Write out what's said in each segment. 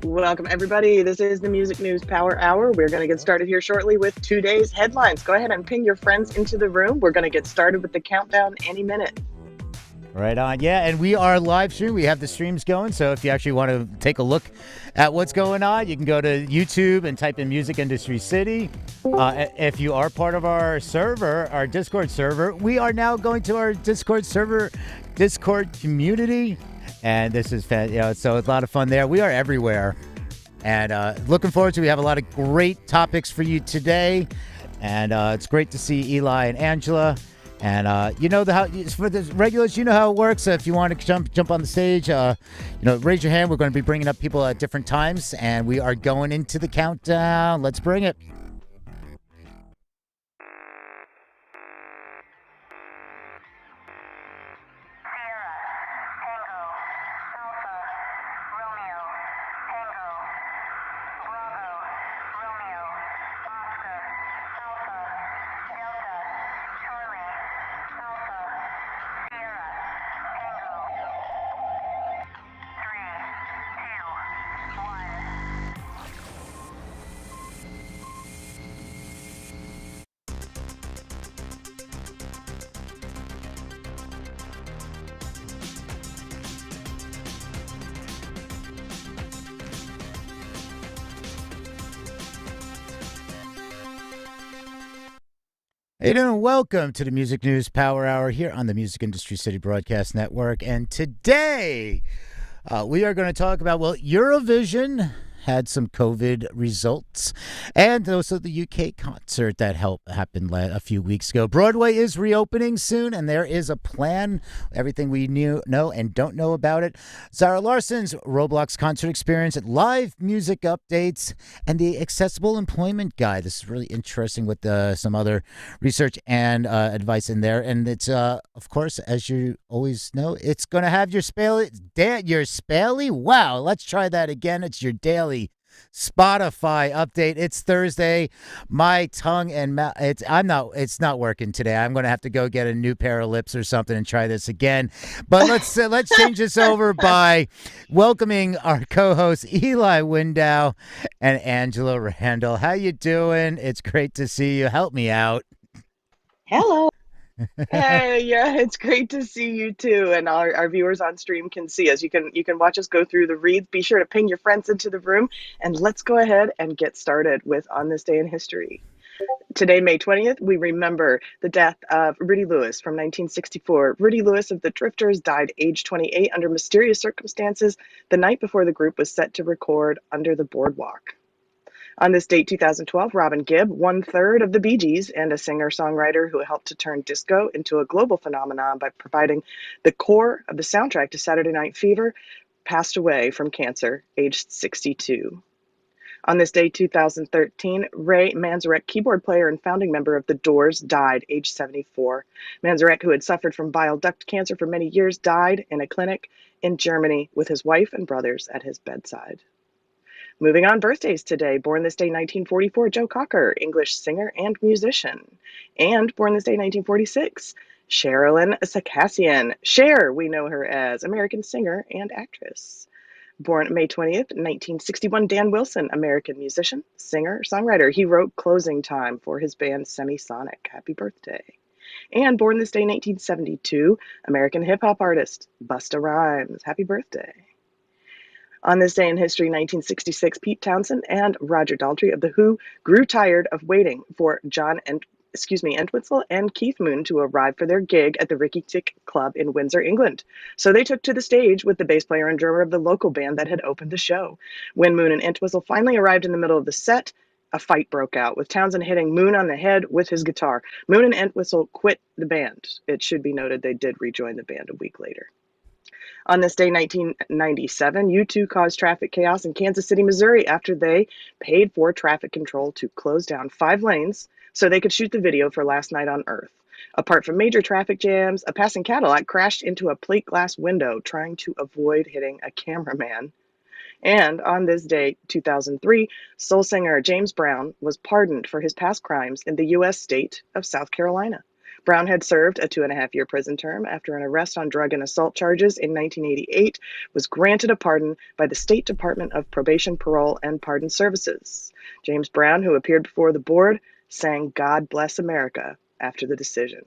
Welcome, everybody. This is the Music News Power Hour. We're going to get started here shortly with today's headlines. Go ahead and ping your friends into the room. We're going to get started with the countdown any minute. Right on. Yeah, and we are live stream. We have the streams going. So if you actually want to take a look at what's going on, you can go to YouTube and type in Music Industry City. If you are part of our server, our Discord server, we are now going to our Discord server, Discord community. And this is, so it's a lot of fun there. We are everywhere. And looking forward to it. We have a lot of great topics for you today. And it's great to see Eli and Angela. And for the regulars, you know how it works. If you want to jump on the stage, raise your hand. We're going to be bringing up people at different times, and we are going into the countdown. Let's bring it. Hey, doing? Welcome to the Music News Power Hour here on the Music Industry City Broadcast Network. And today we are going to talk about, Eurovision had some COVID results, and also the UK concert that happened a few weeks ago. Broadway is reopening soon, and there is a plan, everything we know and don't know about it. Zara Larsson's Roblox concert experience, live music updates, and the accessible employment guide. This is really interesting with some other research and advice in there. And it's, of course, as you always know, it's going to have your Spaley. Wow, let's try that again. It's your daily Spotify update. It's Thursday. My tongue and mouth, it's not working today. I'm going to have to go get a new pair of lips or something and try this again. But let's change this over by welcoming our co-hosts Eli Window and Angela Randall. How you doing? It's great to see you. Help me out. Hello. Hey, yeah, it's great to see you too. And our viewers on stream can see us. You can watch us go through the reads. Be sure to ping your friends into the room. And let's go ahead and get started with On This Day in History. Today, May 20th, we remember the death of Rudy Lewis from 1964. Rudy Lewis of the Drifters died age 28 under mysterious circumstances the night before the group was set to record Under the Boardwalk. On this date, 2012, Robin Gibb, one-third of the Bee Gees and a singer-songwriter who helped to turn disco into a global phenomenon by providing the core of the soundtrack to Saturday Night Fever, passed away from cancer, aged 62. On this day, 2013, Ray Manzarek, keyboard player and founding member of The Doors, died, age 74. Manzarek, who had suffered from bile duct cancer for many years, died in a clinic in Germany with his wife and brothers at his bedside. Moving on, birthdays today. Born this day, 1944, Joe Cocker, English singer and musician. And born this day, 1946, Sherilyn Sarkisian. Cher, we know her as, American singer and actress. Born May 20th, 1961, Dan Wilson, American musician, singer, songwriter. He wrote Closing Time for his band Semisonic. Happy birthday. And born this day, 1972, American hip-hop artist, Busta Rhymes. Happy birthday. On this day in history, 1966, Pete Townsend and Roger Daltrey of The Who grew tired of waiting for Entwistle and Keith Moon to arrive for their gig at the Ricky Tick Club in Windsor, England. So they took to the stage with the bass player and drummer of the local band that had opened the show. When Moon and Entwistle finally arrived in the middle of the set, a fight broke out, with Townsend hitting Moon on the head with his guitar. Moon and Entwistle quit the band. It should be noted they did rejoin the band a week later. On this day, 1997, U2 caused traffic chaos in Kansas City, Missouri, after they paid for traffic control to close down 5 lanes so they could shoot the video for Last Night on Earth. Apart from major traffic jams, a passing Cadillac crashed into a plate glass window trying to avoid hitting a cameraman. And on this day, 2003, soul singer James Brown was pardoned for his past crimes in the U.S. state of South Carolina. Brown had served a 2.5-year prison term after an arrest on drug and assault charges in 1988, was granted a pardon by the State Department of Probation, Parole, and Pardon Services. James Brown, who appeared before the board, sang "God Bless America" after the decision.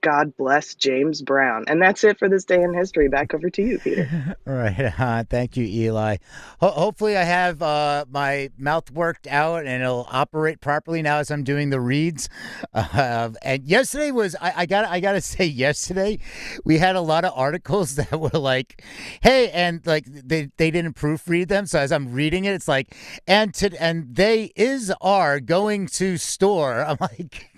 God bless James Brown. And that's it for this day in history. Back over to you, Peter. All right. Thank you, Eli. Hopefully, I have my mouth worked out and it'll operate properly now as I'm doing the reads. And yesterday was I gotta say, yesterday we had a lot of articles that were like, "Hey," and like they didn't proofread them. So as I'm reading it, it's like, and they are going to store.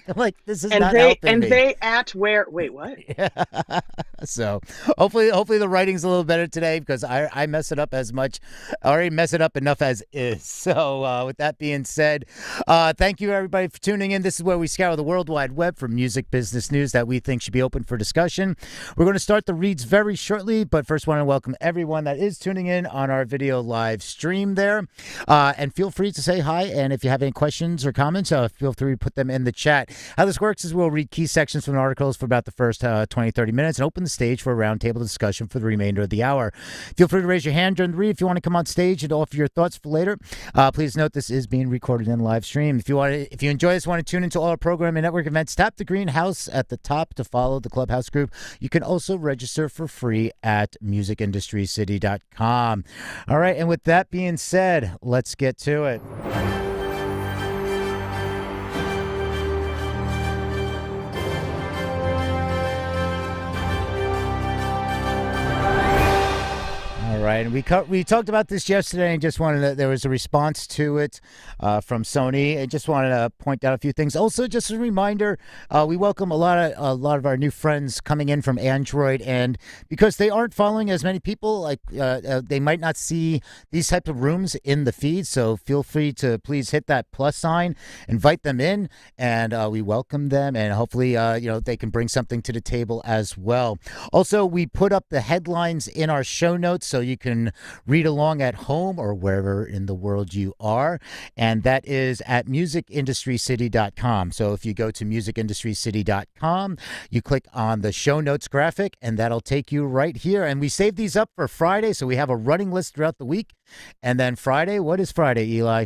I'm like, this is not helping me. They at where? Wait, what? Yeah. So hopefully the writing's a little better today because I mess it up as much. I already mess it up enough as is. So with that being said, thank you everybody for tuning in. This is where we scour the World Wide Web for music business news that we think should be open for discussion. We're going to start the reads very shortly, but first want to welcome everyone that is tuning in on our video live stream there. And feel free to say hi. And if you have any questions or comments, feel free to put them in the chat. How this works is we'll read key sections from the articles for about the first 20, 30 minutes and open the stage for a roundtable discussion for the remainder of the hour. Feel free to raise your hand during the read if you want to come on stage and offer your thoughts for later. Please note this is being recorded in live stream. If you enjoy this, want to tune into all our program and network events, tap the green house at the top to follow the Clubhouse group. You can also register for free at musicindustrycity.com. All right, and with that being said, let's get to it. Right, and we talked about this yesterday, and just wanted there was a response to it from Sony. I just wanted to point out a few things. Also, just a reminder, we welcome a lot of our new friends coming in from Android, and because they aren't following as many people, like they might not see these types of rooms in the feed. So feel free to please hit that plus sign, invite them in, and we welcome them, and hopefully they can bring something to the table as well. Also, we put up the headlines in our show notes, so you can read along at home or wherever in the world you are. And that is at musicindustrycity.com. So if you go to musicindustrycity.com, you click on the show notes graphic, and that'll take you right here. And we save these up for Friday, so we have a running list throughout the week. And then Friday, what is Friday, Eli?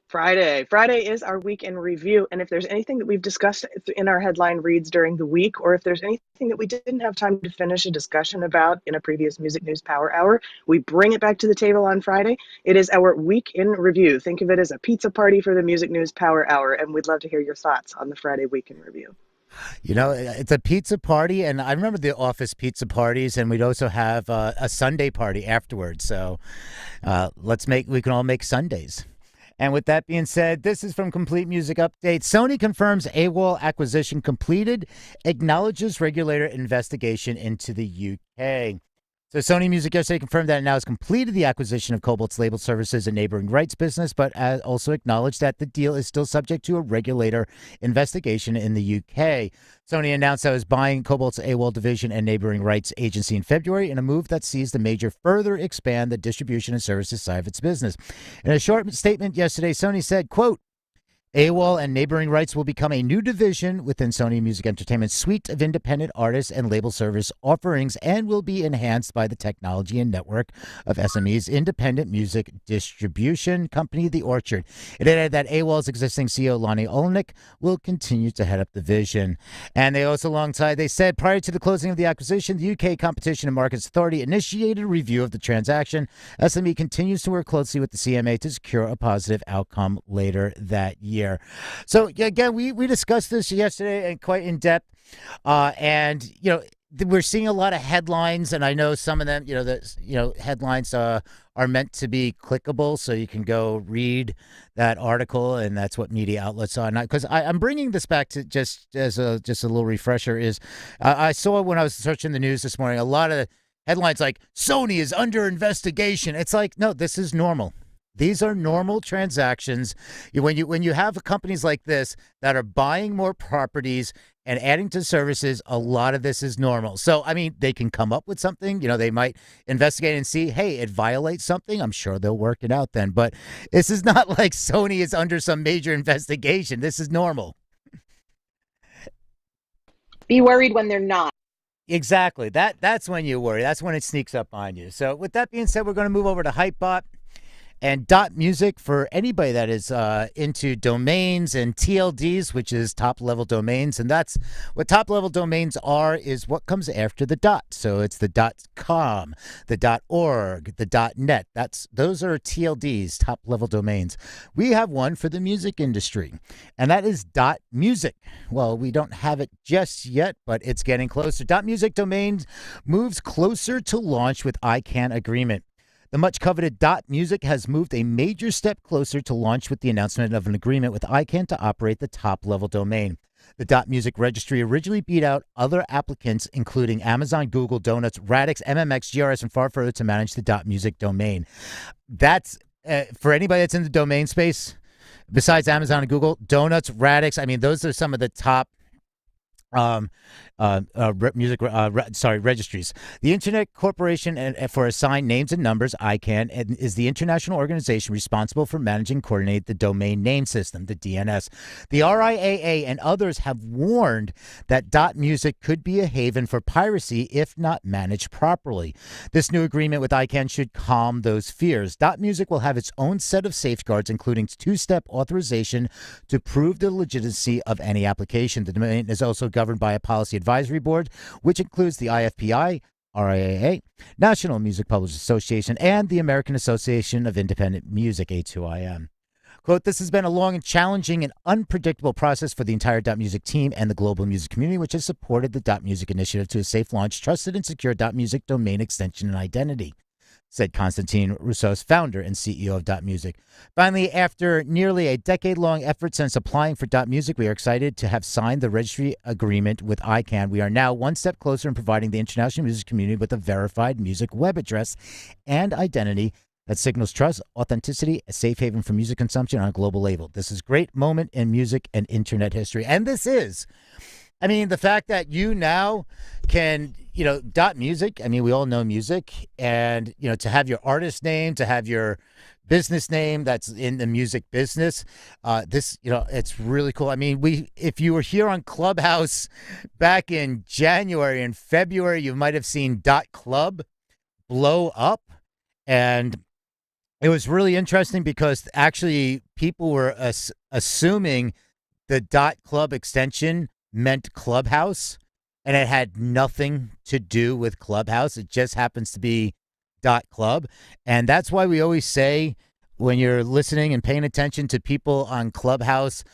Friday is our week in review. And if there's anything that we've discussed in our headline reads during the week, or if there's anything that we didn't have time to finish a discussion about in a previous Music News Power Hour, we bring it back to the table on Friday. It is our week in review. Think of it as a pizza party for the Music News Power Hour. And we'd love to hear your thoughts on the Friday week in review. You know, it's a pizza party, and I remember the office pizza parties, and we'd also have a Sunday party afterwards. So we can all make Sundays. And with that being said, this is from Complete Music Update. Sony confirms AWOL acquisition completed, acknowledges regulator investigation into the UK. So Sony Music yesterday confirmed that it now has completed the acquisition of Cobalt's label services and neighboring rights business, but also acknowledged that the deal is still subject to a regulator investigation in the UK. Sony announced that it was buying Cobalt's AWOL division and neighboring rights agency in February in a move that sees the major further expand the distribution and services side of its business. In a short statement yesterday, Sony said, quote, AWOL and neighboring rights will become a new division within Sony Music Entertainment's suite of independent artists and label service offerings and will be enhanced by the technology and network of SME's independent music distribution company, The Orchard. It added that AWOL's existing CEO, Lonnie Olenek, will continue to head up the division. And they also, they said, prior to the closing of the acquisition, the UK Competition and Markets Authority initiated a review of the transaction. SME continues to work closely with the CMA to secure a positive outcome later that year. So again, we discussed this yesterday and quite in depth, and we're seeing a lot of headlines, and I know some of them, headlines are meant to be clickable, so you can go read that article, and that's what media outlets are. Because I'm bringing this back to just as a little refresher. Is I saw when I was searching the news this morning a lot of headlines like Sony is under investigation. It's like, no, this is normal. These are normal transactions. When you have companies like this that are buying more properties and adding to services, a lot of this is normal. So, I mean, they can come up with something. They might investigate and see, hey, it violates something. I'm sure they'll work it out then. But this is not like Sony is under some major investigation. This is normal. Be worried when they're not. Exactly. That's when you worry. That's when it sneaks up on you. So with that being said, we're going to move over to Hypebot. And dot music for anybody that is into domains and TLDs, which is top level domains. And that's what top level domains are, is what comes after the dot. So it's the .com, the .org, the .net. Those are TLDs, top level domains. We have one for the music industry, and that is .music. Well, we don't have it just yet, but it's getting closer. .music domain moves closer to launch with ICANN agreement. The much coveted .music has moved a major step closer to launch with the announcement of an agreement with ICANN to operate the top-level domain. The .music registry originally beat out other applicants, including Amazon, Google, Donuts, Radix, MMX, GRS, and far further to manage the .music domain. That's, for anybody that's in the domain space, besides Amazon and Google, Donuts, Radix, I mean, those are some of the top registries. The Internet Corporation for Assigned Names and Numbers, ICANN, is the international organization responsible for managing and coordinate the domain name system, the DNS. The RIAA and others have warned that .music could be a haven for piracy if not managed properly. This new agreement with ICANN should calm those fears. .music will have its own set of safeguards, including two-step authorization to prove the legitimacy of any application. The domain is also governed by a policy advisory board, which includes the IFPI, RIAA, National Music Publishers Association, and the American Association of Independent Music, A2IM. Quote, this has been a long and challenging and unpredictable process for the entire .music team and the global music community, which has supported the .music initiative to a safe launch, trusted and secure .music domain extension and identity, said Konstantin Russos, founder and CEO of .music. Finally, after nearly a decade-long effort since applying for .music, we are excited to have signed the registry agreement with ICANN. We are now one step closer in providing the international music community with a verified music web address and identity that signals trust, authenticity, a safe haven for music consumption on a global label. This is a great moment in music and internet history. And this is, I mean, the fact that you now can, .music, I mean, we all know music, and, to have your artist name, to have your business name that's in the music business, it's really cool. I mean, if you were here on Clubhouse back in January and February, you might have seen .club blow up, and it was really interesting because actually people were assuming the .club extension meant Clubhouse, and it had nothing to do with Clubhouse. It just happens to be .club. And that's why we always say, when you're listening and paying attention to people on Clubhouse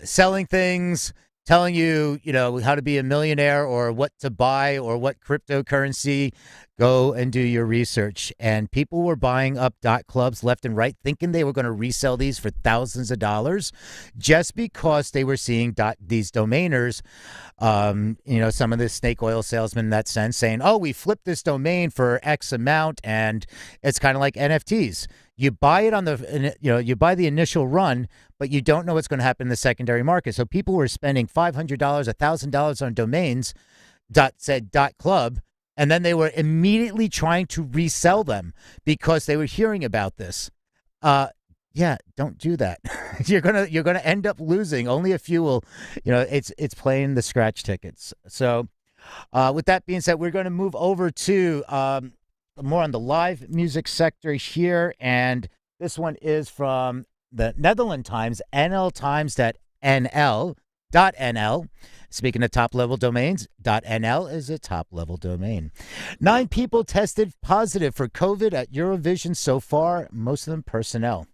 selling things, telling you, how to be a millionaire or what to buy or what cryptocurrency, go and do your research. And people were buying up .clubs left and right, thinking they were going to resell these for thousands of dollars just because they were seeing these domainers, some of the snake oil salesmen in that sense, saying, oh, we flipped this domain for X amount. And it's kind of like NFTs. You buy it on you buy the initial run, but you don't know what's going to happen in the secondary market. So people were spending $500, $1,000 on domains said .club, and then they were immediately trying to resell them because they were hearing about this. Yeah, don't do that. You're gonna end up losing. Only a few will. It's playing the scratch tickets. So, with that being said, we're going to move over to more on the live music sector here, and this one is from the Netherlands Times, NL.nl. Speaking of top-level domains, .nl is a top-level domain. 9 people tested positive for COVID at Eurovision so far, most of them personnel.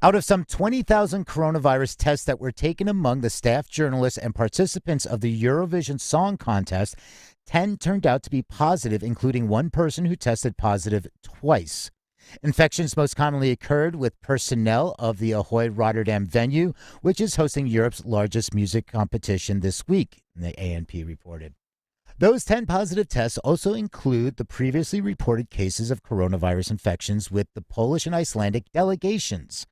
Out of some 20,000 coronavirus tests that were taken among the staff, journalists, and participants of the Eurovision Song Contest, 10 turned out to be positive, including one person who tested positive twice. Infections most commonly occurred with personnel of the Ahoy Rotterdam venue, which is hosting Europe's largest music competition this week, the ANP reported. Those 10 positive tests also include the previously reported cases of coronavirus infections with the Polish and Icelandic delegations.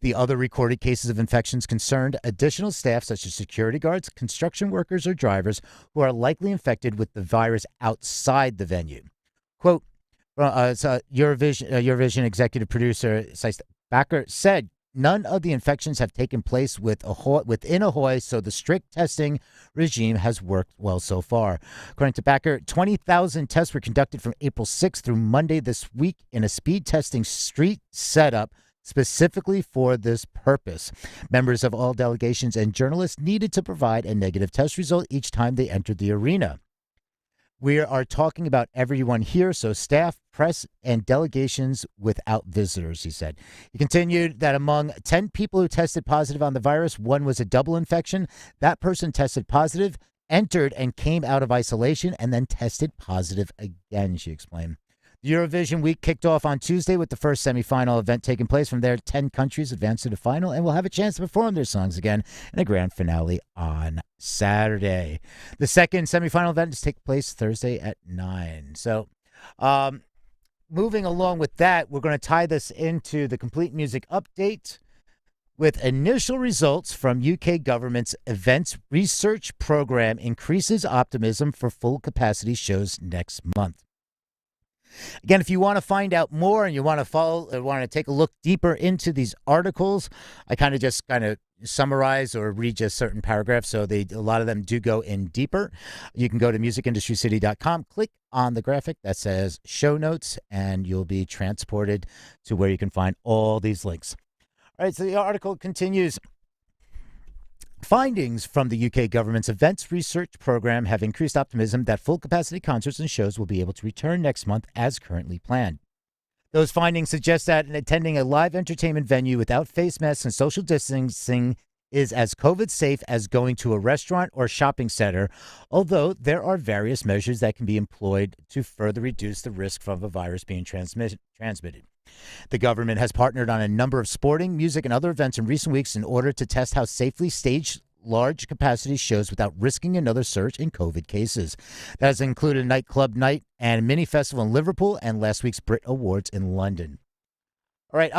The other recorded cases of infections concerned additional staff such as security guards, construction workers, or drivers who are likely infected with the virus outside the venue. Quote, Eurovision executive producer Bakker said, none of the infections have taken place within Ahoy, so the strict testing regime has worked well so far. According to Backer, 20,000 tests were conducted from April 6th through Monday this week in a speed testing street setup specifically for this purpose. Members of all delegations and journalists needed to provide a negative test result each time they entered the arena. We are talking about everyone here, so staff, press, and delegations without visitors, he said. He continued that among 10 people who tested positive on the virus, one was a double infection. That person tested positive, entered and came out of isolation, and then tested positive again, she explained. The Eurovision week kicked off on Tuesday with the first semifinal event taking place. From there, 10 countries advanced to the final and will have a chance to perform their songs again in a grand finale on Saturday. The second semifinal event is take place Thursday at 9. So, moving along with that, we're going to tie this into the complete music update with initial results from UK government's events research program increases optimism for full capacity shows next month. Again, if you want to find out more and you want to follow or want to take a look deeper into these articles, I kind of summarize or read just certain paragraphs. So a lot of them do go in deeper. You can go to musicindustrycity.com, click on the graphic that says show notes, and you'll be transported to where you can find all these links. All right, so the article continues. Findings from the UK government's events research program have increased optimism that full capacity concerts and shows will be able to return next month as currently planned. Those findings suggest that attending a live entertainment venue without face masks and social distancing is as COVID safe as going to a restaurant or shopping center, although there are various measures that can be employed to further reduce the risk of a virus being transmitted. The government has partnered on a number of sporting, music, and other events in recent weeks in order to test how safely stage large capacity shows without risking another surge in COVID cases. That has included Nightclub Night and Mini Festival in Liverpool and last week's Brit Awards in London. All right.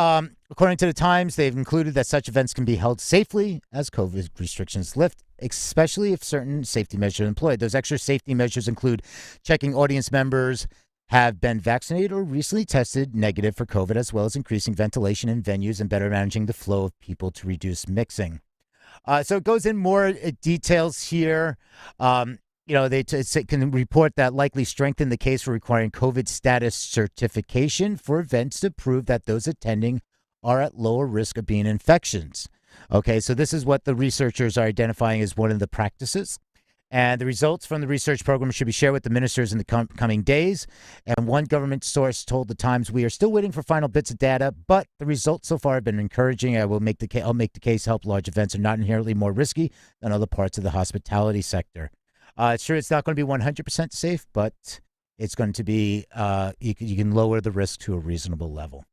According to the Times, they've included that such events can be held safely as COVID restrictions lift, especially if certain safety measures are employed. Those extra safety measures include checking audience members have been vaccinated or recently tested negative for COVID, as well as increasing ventilation in venues and better managing the flow of people to reduce mixing. So it goes in more details here. They can report that likely strengthen the case for requiring COVID status certification for events to prove that those attending are at lower risk of being infections. Okay, so this is what the researchers are identifying as one of the practices. And the results from the research program should be shared with the ministers in the coming days. And one government source told the Times, "We are still waiting for final bits of data, but the results so far have been encouraging. I'll make the case help large events are not inherently more risky than other parts of the hospitality sector." It's true it's not going to be 100% safe, but it's going to be you can lower the risk to a reasonable level.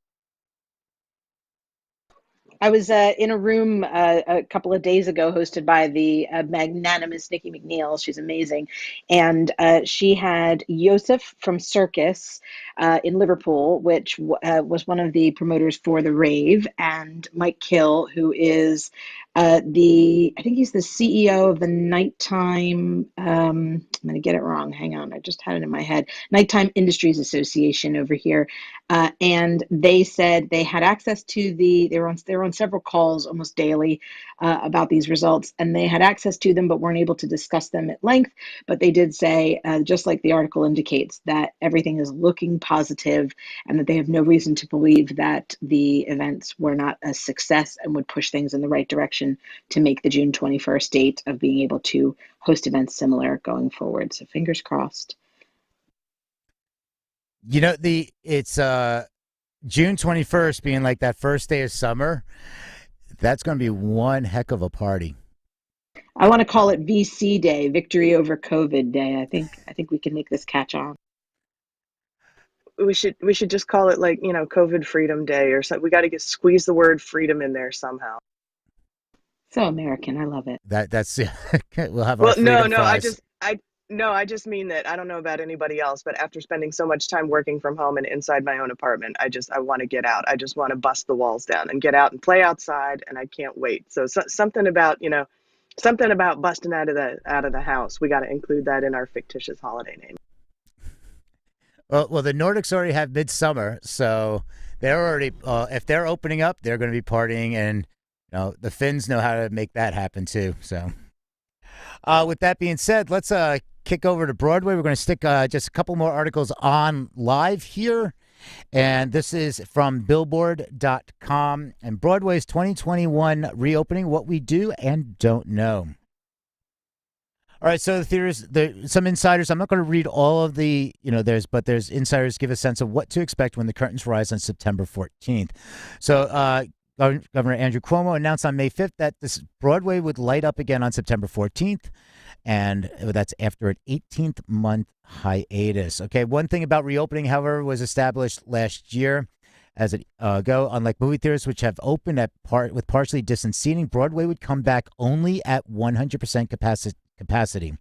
I was in a room a couple of days ago hosted by the magnanimous Nikki McNeil. She's amazing. And she had Yosef from Circus in Liverpool, which was one of the promoters for the rave, and Mike Kill, who is I think he's the CEO of the Nighttime, I'm going to get it wrong. Hang on. I just had it in my head. Nighttime Industries Association over here. And they said they had access to they were on several calls almost daily about these results, and they had access to them but weren't able to discuss them at length. But they did say, just like the article indicates, that everything is looking positive and that they have no reason to believe that the events were not a success and would push things in the right direction to make the June 21st date of being able to host events similar going forward. So fingers crossed. You know, it's June 21st being like that first day of summer. That's going to be one heck of a party. I want to call it VC Day, Victory Over COVID Day. I think we can make this catch on. We should just call it COVID Freedom Day or something. We got to squeeze the word freedom in there somehow. So American, I love it. That's we'll have our no, fries. I just mean that I don't know about anybody else, but after spending so much time working from home and inside my own apartment, I want to get out. I just want to bust the walls down and get out and play outside, and I can't wait. So something about busting out of the house. We got to include that in our fictitious holiday name. Well, the Nordics already have midsummer, so They're already, if they're opening up, they're going to be partying, and the Finns know how to make that happen too. So, with that being said, let's kick over to Broadway. We're going to stick just a couple more articles on live here. And this is from Billboard.com and Broadway's 2021 reopening, what we do and don't know. All right, so the theaters, some insiders. I'm not going to read all of the, there's insiders give a sense of what to expect when the curtains rise on September 14th. So, Governor Andrew Cuomo announced on May 5th that this Broadway would light up again on September 14th, and that's after an 18-month hiatus. Okay, one thing about reopening, however, was established last year as it go. Unlike movie theaters, which have opened with partially distanced seating, Broadway would come back only at 100% capacity.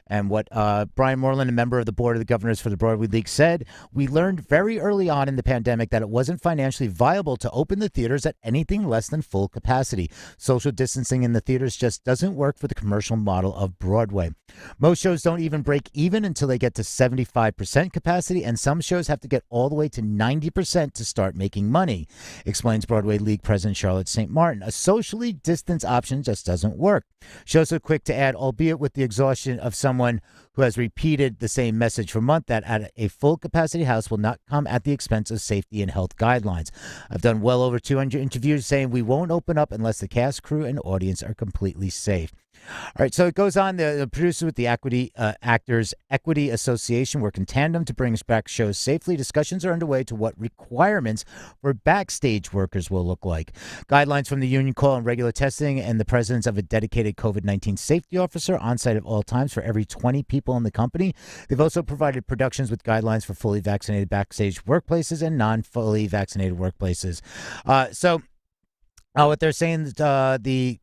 And what Brian Moreland, a member of the board of the governors for the Broadway League, said, we learned very early on in the pandemic that it wasn't financially viable to open the theaters at anything less than full capacity. Social distancing in the theaters just doesn't work for the commercial model of Broadway. Most shows don't even break even until they get to 75% capacity, and some shows have to get all the way to 90% to start making money, explains Broadway League President Charlotte St. Martin. A socially distanced option just doesn't work. Shows are quick to add, albeit with the exhaustion of someone who has repeated the same message for months, that at a full capacity house will not come at the expense of safety and health guidelines. I've done well over 200 interviews saying we won't open up unless the cast, crew, and audience are completely safe. All right, so it goes on. The producer with the Actors Equity Association work in tandem to bring back shows safely. Discussions are underway to what requirements for backstage workers will look like. Guidelines from the union call on regular testing and the presence of a dedicated COVID-19 safety officer on site at all times for every 20 people in the company. They've also provided productions with guidelines for fully vaccinated backstage workplaces and non-fully vaccinated workplaces. What they're saying, the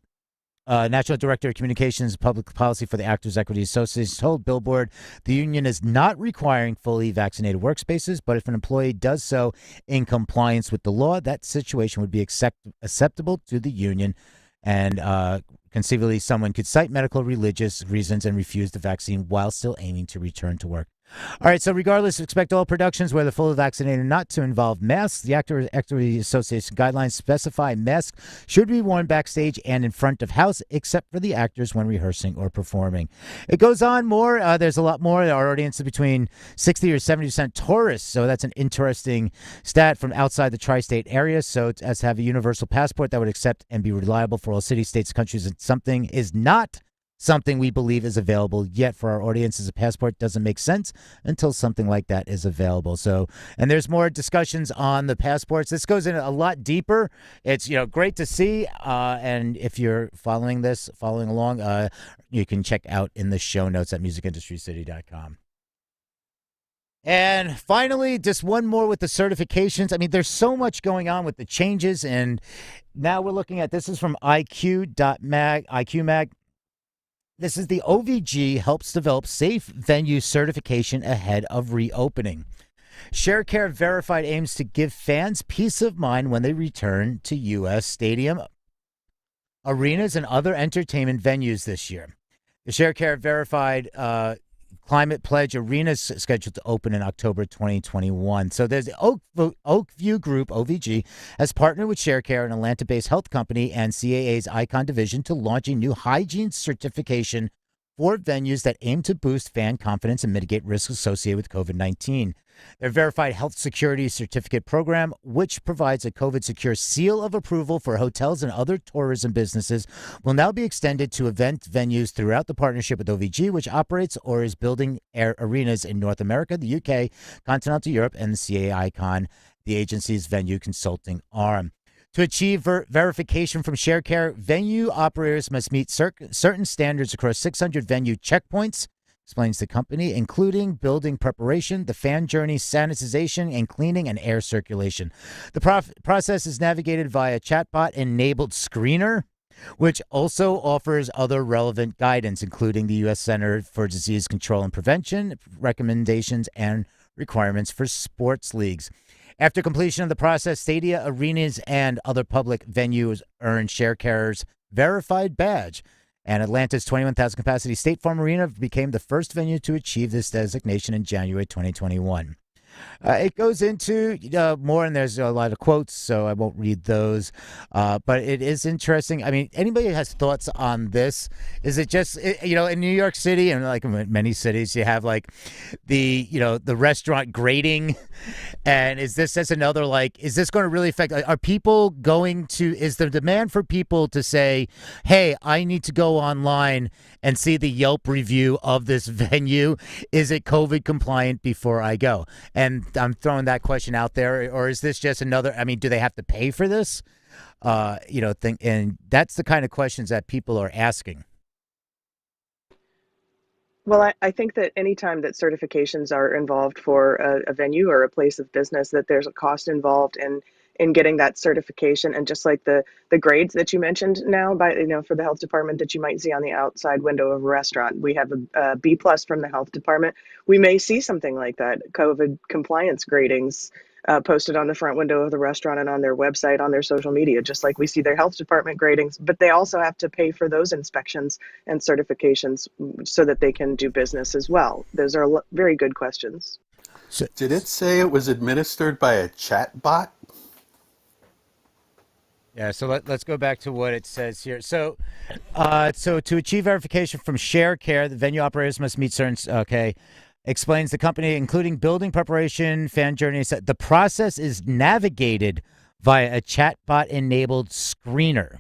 National Director of Communications and Public Policy for the Actors Equity Association told Billboard the union is not requiring fully vaccinated workspaces, but if an employee does so in compliance with the law, that situation would be acceptable to the union. And conceivably, someone could cite medical, religious reasons and refuse the vaccine while still aiming to return to work. All right, so regardless, expect all productions, whether fully vaccinated or not, to involve masks. The Actors Equity Association guidelines specify masks should be worn backstage and in front of house, except for the actors when rehearsing or performing. It goes on more. There's a lot more. Our audience is between 60 or 70% tourists, so that's an interesting stat from outside the tri-state area. So as to have a universal passport that would accept and be reliable for all cities, states, countries, and something is not something we believe is available yet for our audiences. A passport doesn't make sense until something like that is available. So, and there's more discussions on the passports. This goes in a lot deeper. It's, great to see. And if you're following along, you can check out in the show notes at musicindustrycity.com. And finally, just one more with the certifications. I mean, there's so much going on with the changes. And now we're looking at, this is from IQ Mag. This is the OVG helps develop safe venue certification ahead of reopening. ShareCare Verified aims to give fans peace of mind when they return to U.S. stadium, arenas, and other entertainment venues this year. The ShareCare Verified Climate Pledge Arena is scheduled to open in October 2021. So there's Oakview Group, OVG, has partnered with ShareCare, an Atlanta-based health company, and CAA's Icon division to launch a new hygiene certification for venues that aim to boost fan confidence and mitigate risks associated with COVID-19. Their Verified Health Security Certificate program, which provides a COVID-secure seal of approval for hotels and other tourism businesses, will now be extended to event venues throughout the partnership with OVG, which operates or is building arenas in North America, the UK, continental Europe, and the CA Icon, the agency's venue consulting arm. To achieve verification from ShareCare, venue operators must meet certain standards across 600 venue checkpoints, explains the company, including building preparation, the fan journey, sanitization, and cleaning, and air circulation. The process is navigated via chatbot-enabled screener, which also offers other relevant guidance, including the U.S. Center for Disease Control and Prevention recommendations and requirements for sports leagues. After completion of the process, stadia, arenas, and other public venues earn ShareCare's verified badge. And Atlanta's 21,000 capacity State Farm Arena became the first venue to achieve this designation in January 2021. It goes into more, and there's a lot of quotes, so I won't read those. But it is interesting. I mean, anybody has thoughts on this? Is it just in New York City and like in many cities, you have like the restaurant grading, and is this as another like is this going to really affect? Like, are people going to? Is there demand for people to say, "Hey, I need to go online and see the Yelp review of this venue. Is it COVID compliant before I go?" And I'm throwing that question out there, or is this just another? I mean, do they have to pay for this? And that's the kind of questions that people are asking. Well, I think that anytime that certifications are involved for a venue or a place of business, that there's a cost involved in getting that certification. And just like the grades that you mentioned now, by for the health department that you might see on the outside window of a restaurant, we have a B plus from the health department. We may see something like that, COVID compliance gradings. Posted on the front window of the restaurant and on their website, on their social media, just like we see their health department gradings. But they also have to pay for those inspections and certifications so that they can do business as well? Those are very good questions. So, Did it say it was administered by a chat bot? yeah, so let's go back to what it says here. So to achieve verification from ShareCare, the venue operators must meet certain. Okay, explains the company, including building preparation, fan journeys. The process is navigated via a chatbot-enabled screener,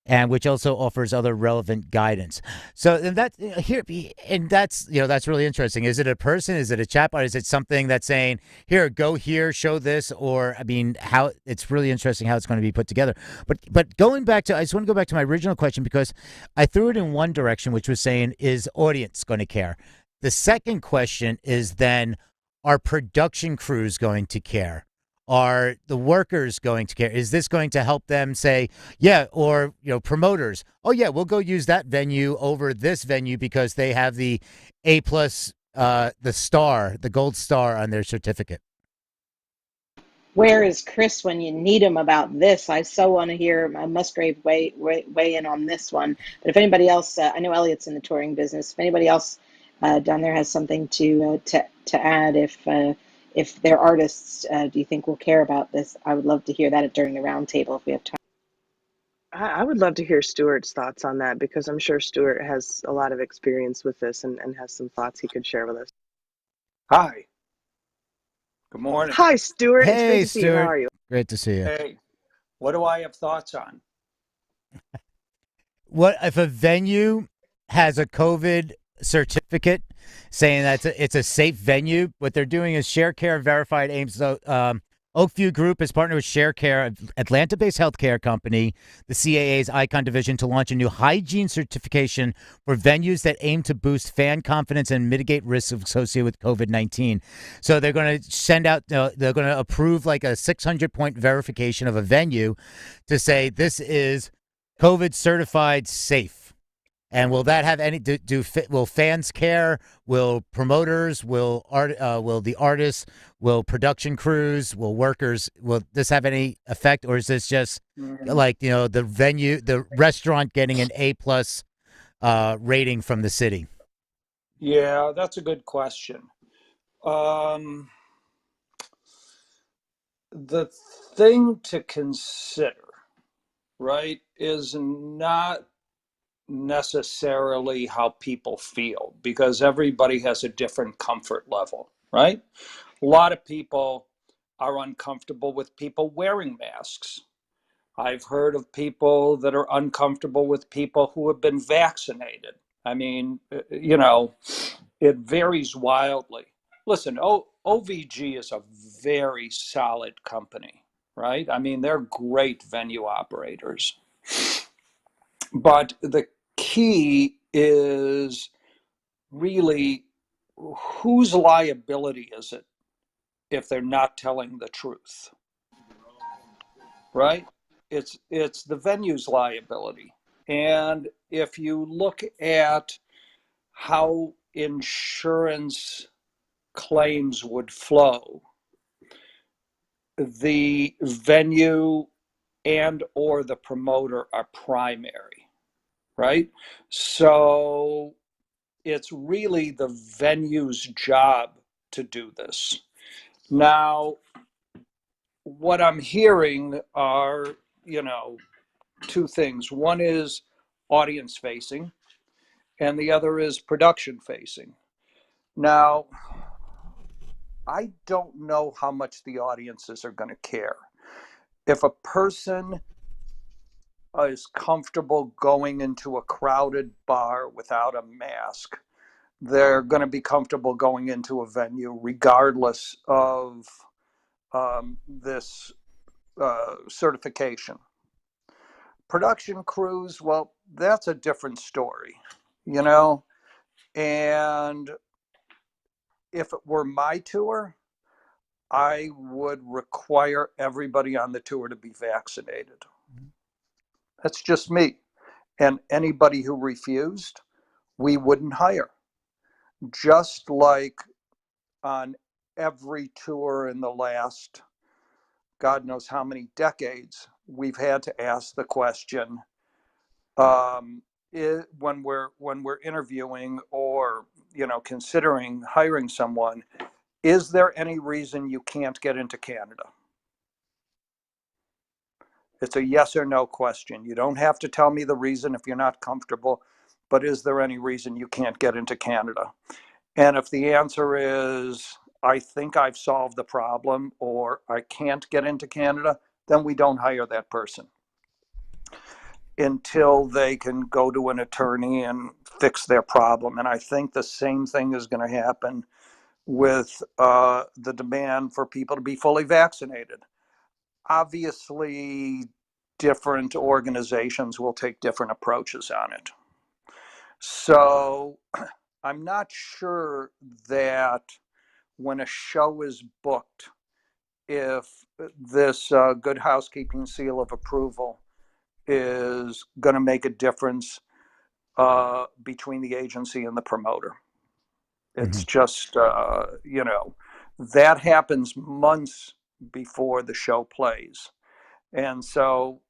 and which also offers other relevant guidance. So and that here and that's really interesting. Is it a person? Is it a chatbot? Is it something that's saying, "Here, go here, show this"? Or I mean, how it's really interesting how it's going to be put together. But going back to, I just want to go back to my original question because I threw it in one direction, which was saying, is audience going to care? The second question is then, are production crews going to care? Are the workers going to care? Is this going to help them say, yeah, or promoters, oh yeah, we'll go use that venue over this venue because they have the A plus, the gold star on their certificate. Where is Chris when you need him about this? I so want to hear Musgrave weigh in on this one. But if anybody else, I know Elliot's in the touring business. If anybody else down there has something to add, if they're artists, do you think will care about this? I would love to hear that during the roundtable if we have time. I would love to hear Stuart's thoughts on that because I'm sure Stuart has a lot of experience with this and has some thoughts he could share with us. Hi, good morning. Hi, Stuart. It's great Hey, to see you. How Stuart. are you? Great to see you. Hey, what do I have thoughts on? What if a venue has a COVID certificate saying that it's a safe venue? What they're doing is ShareCare verified aims. So, Oakview Group has partnered with ShareCare, an Atlanta-based healthcare company, the CAA's Icon division, to launch a new hygiene certification for venues that aim to boost fan confidence and mitigate risks associated with COVID-19. So they're going to send out, they're going to approve like a 600-point verification of a venue to say this is COVID certified safe. And will that have any? Will fans care? Will promoters? Will the artists? Will production crews? Will workers? Will this have any effect, or is this just Mhm. like the venue, the restaurant getting an A plus rating from the city? Yeah, that's a good question. Um, the thing to consider, right, is not necessarily how people feel because everybody has a different comfort level, right? A lot of people are uncomfortable with people wearing masks. I've heard of people that are uncomfortable with people who have been vaccinated. I mean, it varies wildly. Listen, OVG is a very solid company, right? I mean, they're great venue operators. But the key is really whose liability is it if they're not telling the truth, right? It's the venue's liability. And if you look at how insurance claims would flow, the venue and or the promoter are primary, right? So it's really the venue's job to do this. Now, what I'm hearing are, you know, two things. One is audience facing, and the other is production facing. Now, I don't know how much the audiences are going to care. If a person is comfortable going into a crowded bar without a mask, they're going to be comfortable going into a venue regardless of this certification. Production crews, well, that's a different story, you know? And if it were my tour, I would require everybody on the tour to be vaccinated. That's just me. And anybody who refused, we wouldn't hire. Just like on every tour in the last, God knows how many decades, we've had to ask the question, when we're interviewing or considering hiring someone, is there any reason you can't get into Canada? It's a yes or no question. You don't have to tell me the reason if you're not comfortable, but is there any reason you can't get into Canada? And if the answer is, I think I've solved the problem or I can't get into Canada, then we don't hire that person until they can go to an attorney and fix their problem. And I think the same thing is going to happen with the demand for people to be fully vaccinated. Obviously, different organizations will take different approaches on it. So I'm not sure that when a show is booked, if this good housekeeping seal of approval is going to make a difference between the agency and the promoter. It's just, that happens months before the show plays. And so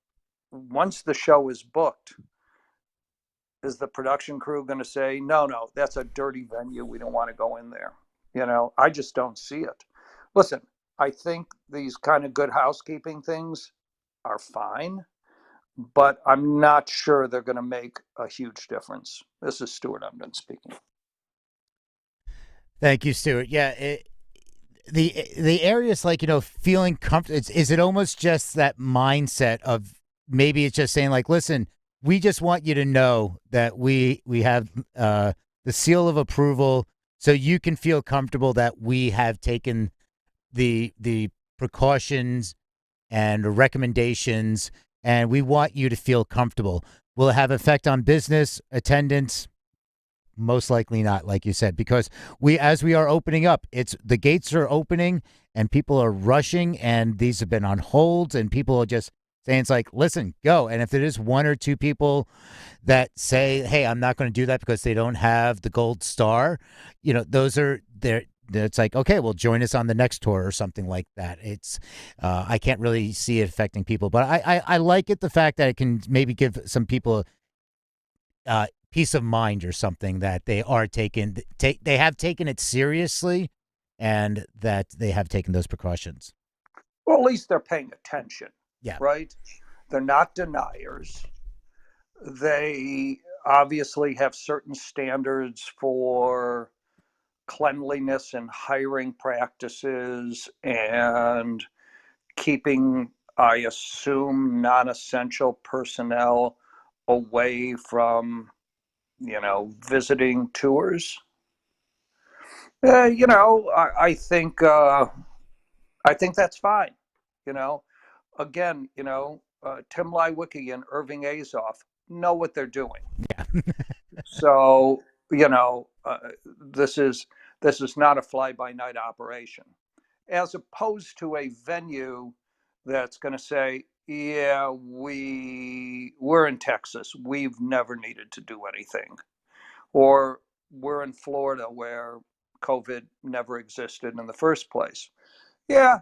once the show is booked, is the production crew going to say, no, that's a dirty venue. We don't want to go in there. I just don't see it. Listen, I think these kind of good housekeeping things are fine, but I'm not sure they're going to make a huge difference. This is Stuart Umden speaking. Thank you, Stuart. Yeah, the areas like feeling comfortable. Is it almost just that mindset of maybe it's just saying like, listen, we just want you to know that we have the seal of approval, so you can feel comfortable that we have taken the precautions and recommendations, and we want you to feel comfortable. Will it have effect on business attendance? Most likely not, like you said, because as we are opening up, it's the gates are opening and people are rushing, and these have been on hold, and people are just saying it's like, listen, go. And if there is one or two people that say, hey, I'm not going to do that because they don't have the gold star, those are there. It's like, okay, well, join us on the next tour or something like that. It's I can't really see it affecting people, but I like it, the fact that it can maybe give some people peace of mind or something, that they are they have taken it seriously, and that they have taken those precautions. Well, at least they're paying attention. Yeah. Right? They're not deniers. They obviously have certain standards for cleanliness and hiring practices and keeping, I assume, non-essential personnel away from, visiting tours. I think that's fine. Again, Tim Lywicki and Irving Azoff know what they're doing. Yeah. So, this is not a fly-by-night operation, as opposed to a venue that's going to say, yeah, we're in Texas, we've never needed to do anything, or we're in Florida where COVID never existed in the first place. Yeah,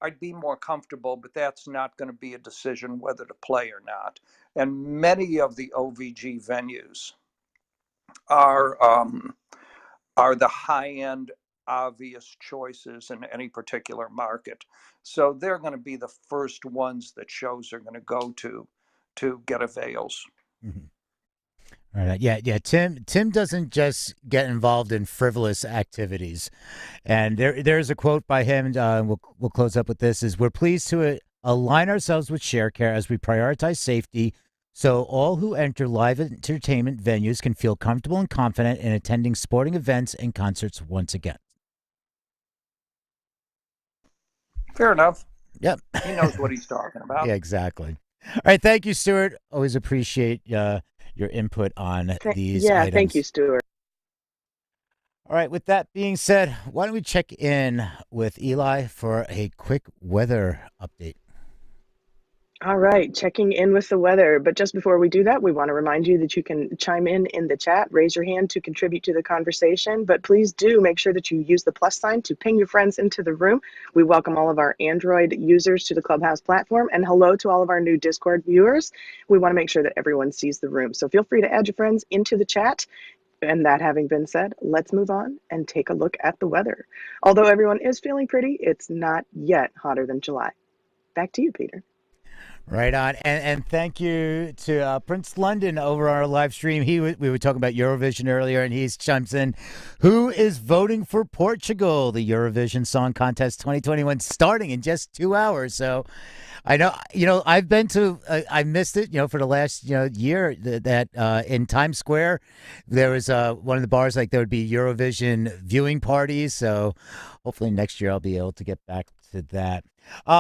I'd be more comfortable, but that's not going to be a decision whether to play or not. And many of the OVG venues are the high-end obvious choices in any particular market. So they're going to be the first ones that shows are going to go to get avails. Mhm. All right. Yeah, yeah. Tim doesn't just get involved in frivolous activities. And there's a quote by him. We'll close up with this: "Is we're pleased to align ourselves with ShareCare as we prioritize safety, so all who enter live entertainment venues can feel comfortable and confident in attending sporting events and concerts once again." Fair enough. Yep. He knows what he's talking about. Yeah, exactly. All right. Thank you, Stuart. Always appreciate your input on these Yeah, thank you, items. Stuart. All right. With that being said, why don't we check in with Eli for a quick weather update? All right, checking in with the weather. But just before we do that, we want to remind you that you can chime in the chat, raise your hand to contribute to the conversation. But please do make sure that you use the plus sign to ping your friends into the room. We welcome all of our Android users to the Clubhouse platform, and hello to all of our new Discord viewers. We want to make sure that everyone sees the room. So feel free to add your friends into the chat. And that having been said, let's move on and take a look at the weather. Although everyone is feeling pretty, it's not yet hotter than July. Back to you, Peter. Right on, and thank you to Prince London over our live stream. We were talking about Eurovision earlier, and he chimes in. Who is voting for Portugal? The Eurovision Song Contest 2021 starting in just 2 hours. So, I know I've been to. I missed it. For the last year that in Times Square there was one of the bars like there would be Eurovision viewing parties. So hopefully next year I'll be able to get back to that.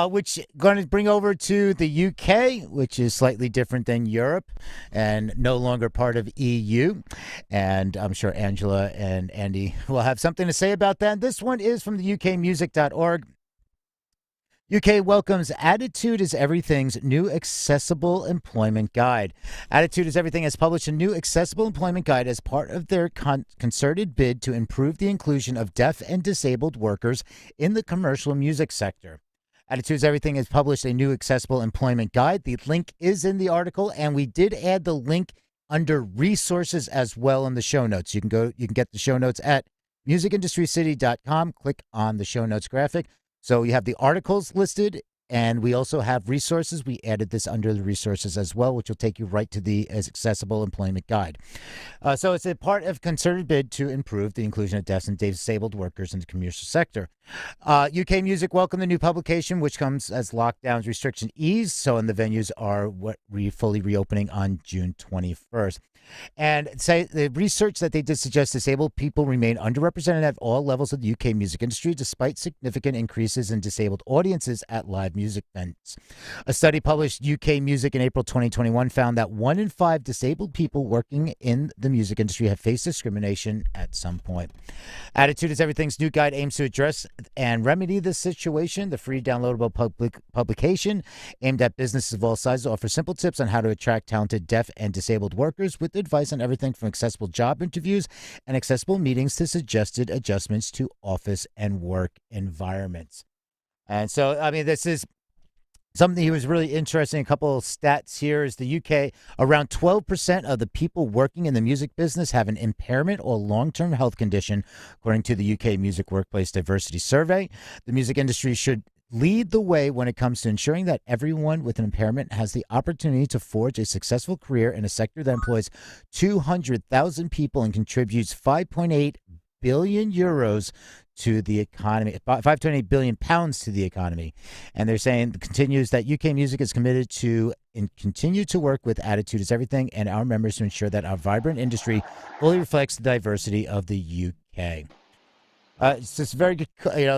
Which going to bring over to the UK, which is slightly different than Europe and no longer part of EU. And I'm sure Angela and Andy will have something to say about that. This one is from the ukmusic.org. UK welcomes Attitude is Everything's new accessible employment guide. Attitude is Everything has published a new accessible employment guide as part of their concerted bid to improve the inclusion of deaf and disabled workers in the commercial music sector. Attitude is Everything has published a new accessible employment guide. The link is in the article, and we did add the link under resources as well in the show notes. You can get the show notes at musicindustrycity.com. Click on the show notes graphic. So you have the articles listed, and we also have resources. We added this under the resources as well, which will take you right to the accessible employment guide. So it's a part of concerted bid to improve the inclusion of deaf and disabled workers in the commercial sector. UK Music welcomed the new publication, which comes as lockdowns restriction ease. So, and the venues are fully reopening on June 21st. And say the research that they did suggests disabled people remain underrepresented at all levels of the UK music industry, despite significant increases in disabled audiences at live music events. A study published UK Music in April 2021 found that 1 in 5 disabled people working in the music industry have faced discrimination at some point. Attitude is Everything's new guide aims to address and remedy this situation. The free downloadable publication aimed at businesses of all sizes offers simple tips on how to attract talented deaf and disabled workers with advice on everything from accessible job interviews and accessible meetings to suggested adjustments to office and work environments. And so, I mean, this is something he was really interesting. A couple of stats here is the UK, around 12% of the people working in the music business have an impairment or long-term health condition, according to the UK Music Workplace Diversity Survey. The music industry should lead the way when it comes to ensuring that everyone with an impairment has the opportunity to forge a successful career in a sector that employs 200,000 people and contributes 5.8 billion euros to the economy, 5.8 billion pounds to the economy. And they're saying, continues that UK Music is committed to and continue to work with Attitude is Everything and our members to ensure that our vibrant industry fully reflects the diversity of the UK. It's just very good,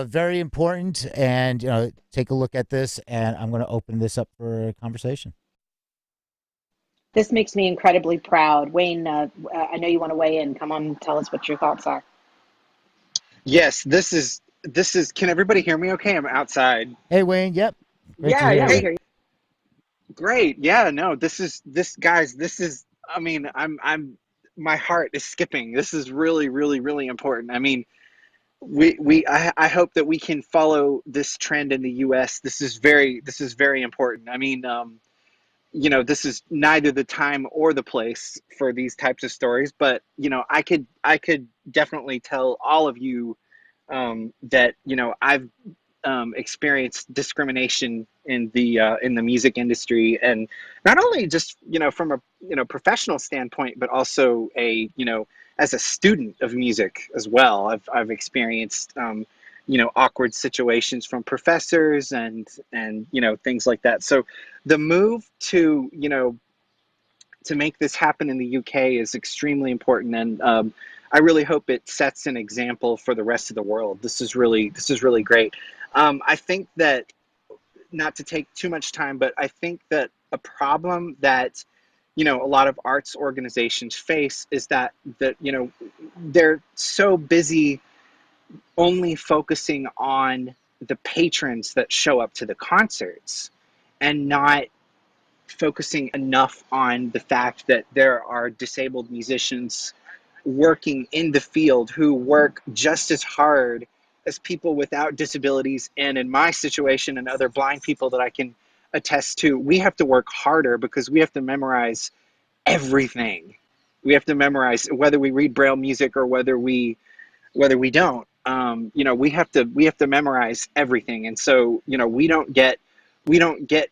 very important. And, take a look at this, and I'm going to open this up for a conversation. This makes me incredibly proud. Wayne, I know you want to weigh in. Come on, tell us what your thoughts are. Yes, can everybody hear me okay? I'm outside. Hey, Wayne. Yep. Great to Yeah, hear yeah, we you. hear you. Great. Yeah, no, I mean, my heart is skipping. This is really, really, really important. I mean, I hope that we can follow this trend in the US. This is very important. I mean, this is neither the time or the place for these types of stories, but I could definitely tell all of you that I've experienced discrimination in the music industry, and not only just from a professional standpoint, but also a as a student of music as well. I've experienced awkward situations from professors and things like that. So the move to make this happen in the UK is extremely important, and I really hope it sets an example for the rest of the world. This is really great. I think that, not to take too much time, but I think that a problem that a lot of arts organizations face is that they're so busy only focusing on the patrons that show up to the concerts, and not focusing enough on the fact that there are disabled musicians working in the field who work just as hard as people without disabilities. And in my situation and other blind people that I can attest to, we have to work harder because we have to memorize everything. We have to memorize, whether we read Braille music or whether we don't. We have to memorize everything, and so we don't get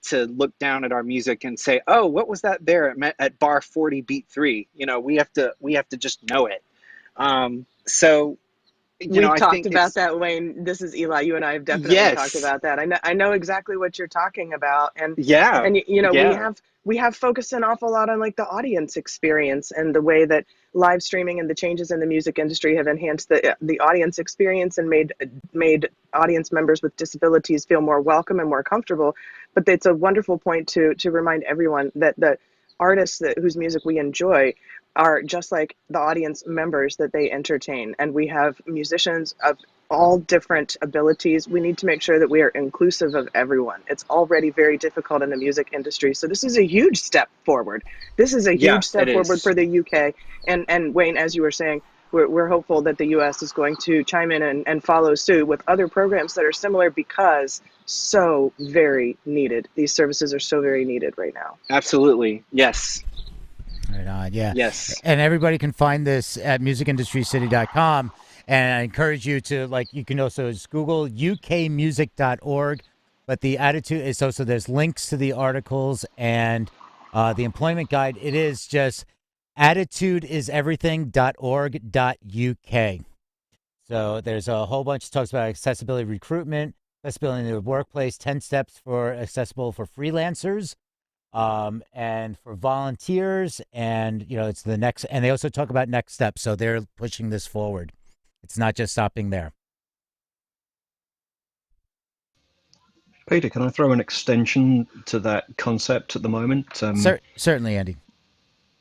to look down at our music and say, oh, what was that there at bar 40 beat 3. We have to just know it. So We've I talked think about it's, that, Wayne. This is Eli. You and I have definitely talked yes, about that. I know exactly what you're talking about, and yeah, and we yeah, have focused an awful lot on like the audience experience and the way that live streaming and the changes in the music industry have enhanced the audience experience and made audience members with disabilities feel more welcome and more comfortable. But it's a wonderful point to remind everyone that the artists whose music we enjoy are just like the audience members that they entertain. And we have musicians of all different abilities. We need to make sure that we are inclusive of everyone. It's already very difficult in the music industry. So this is a huge step forward. This is a yeah, huge it step forward is. for the UK. And Wayne, as you were saying, we're hopeful that the US is going to chime in and follow suit with other programs that are similar, because so very needed. These services are so very needed right now. Absolutely. Yes. Right on, yeah. Yes. And everybody can find this at musicindustrycity.com. And I encourage you to, like, you can also just Google ukmusic.org. But the attitude is also, there's links to the articles and the employment guide. It is just attitudeiseverything.org.uk. So there's a whole bunch that talks about accessibility recruitment, accessibility in the workplace, 10 steps for accessible for freelancers, and for volunteers. And, it's the next, and they also talk about next steps. So they're pushing this forward. It's not just stopping there. Peter, can I throw an extension to that concept at the moment? Certainly, Andy.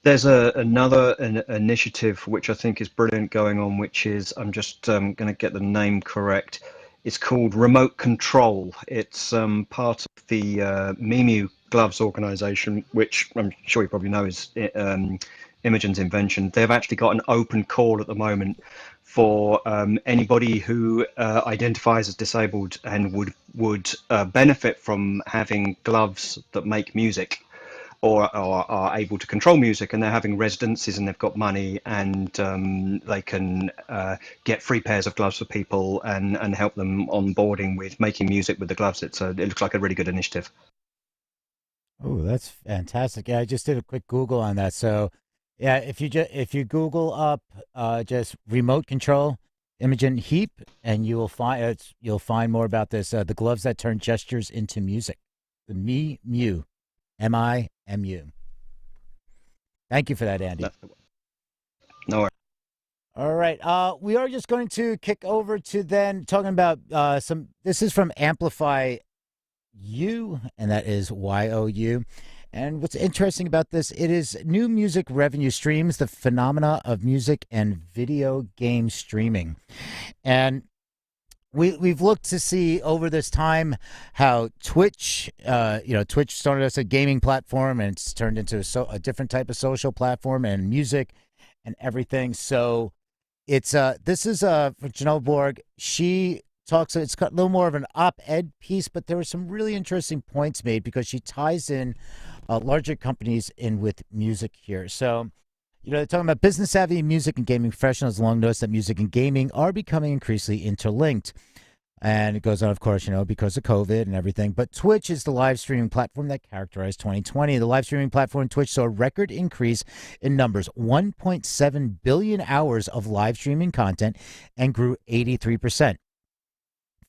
There's another initiative which I think is brilliant going on, which is, I'm just going to get the name correct. It's called Remote Control. It's part of the Mimu Gloves organization, which I'm sure you probably know is Imogen's invention. They've actually got an open call at the moment for anybody who identifies as disabled and would benefit from having gloves that make music, or are able to control music, and they're having residencies and they've got money, and they can get free pairs of gloves for people and help them onboarding with making music with the gloves. It looks like a really good initiative. Oh, that's fantastic. Yeah, I just did a quick Google on that. So, yeah, if you Google up just remote control Imogen Heap, and you'll find more about this. The gloves that turn gestures into music. The Mimu, MIMU. Thank you for that, Andy. No worries. All right. We are just going to kick over to then talking about some. This is from Amplify U, and that is YOU. And what's interesting about this, it is new music revenue streams, the phenomena of music and video game streaming. And we've looked to see over this time how Twitch, Twitch started as a gaming platform, and it's turned into a different type of social platform, and music and everything. So it's this is for Janelle Borg. She talks. It's got a little more of an op-ed piece, but there were some really interesting points made because she ties in larger companies in with music here. So They're talking about business savvy music and gaming professionals long noticed that music and gaming are becoming increasingly interlinked. And it goes on, of course, because of COVID and everything. But Twitch is the live streaming platform that characterized 2020. The live streaming platform Twitch saw a record increase in numbers, 1.7 billion hours of live streaming content, and grew 83%.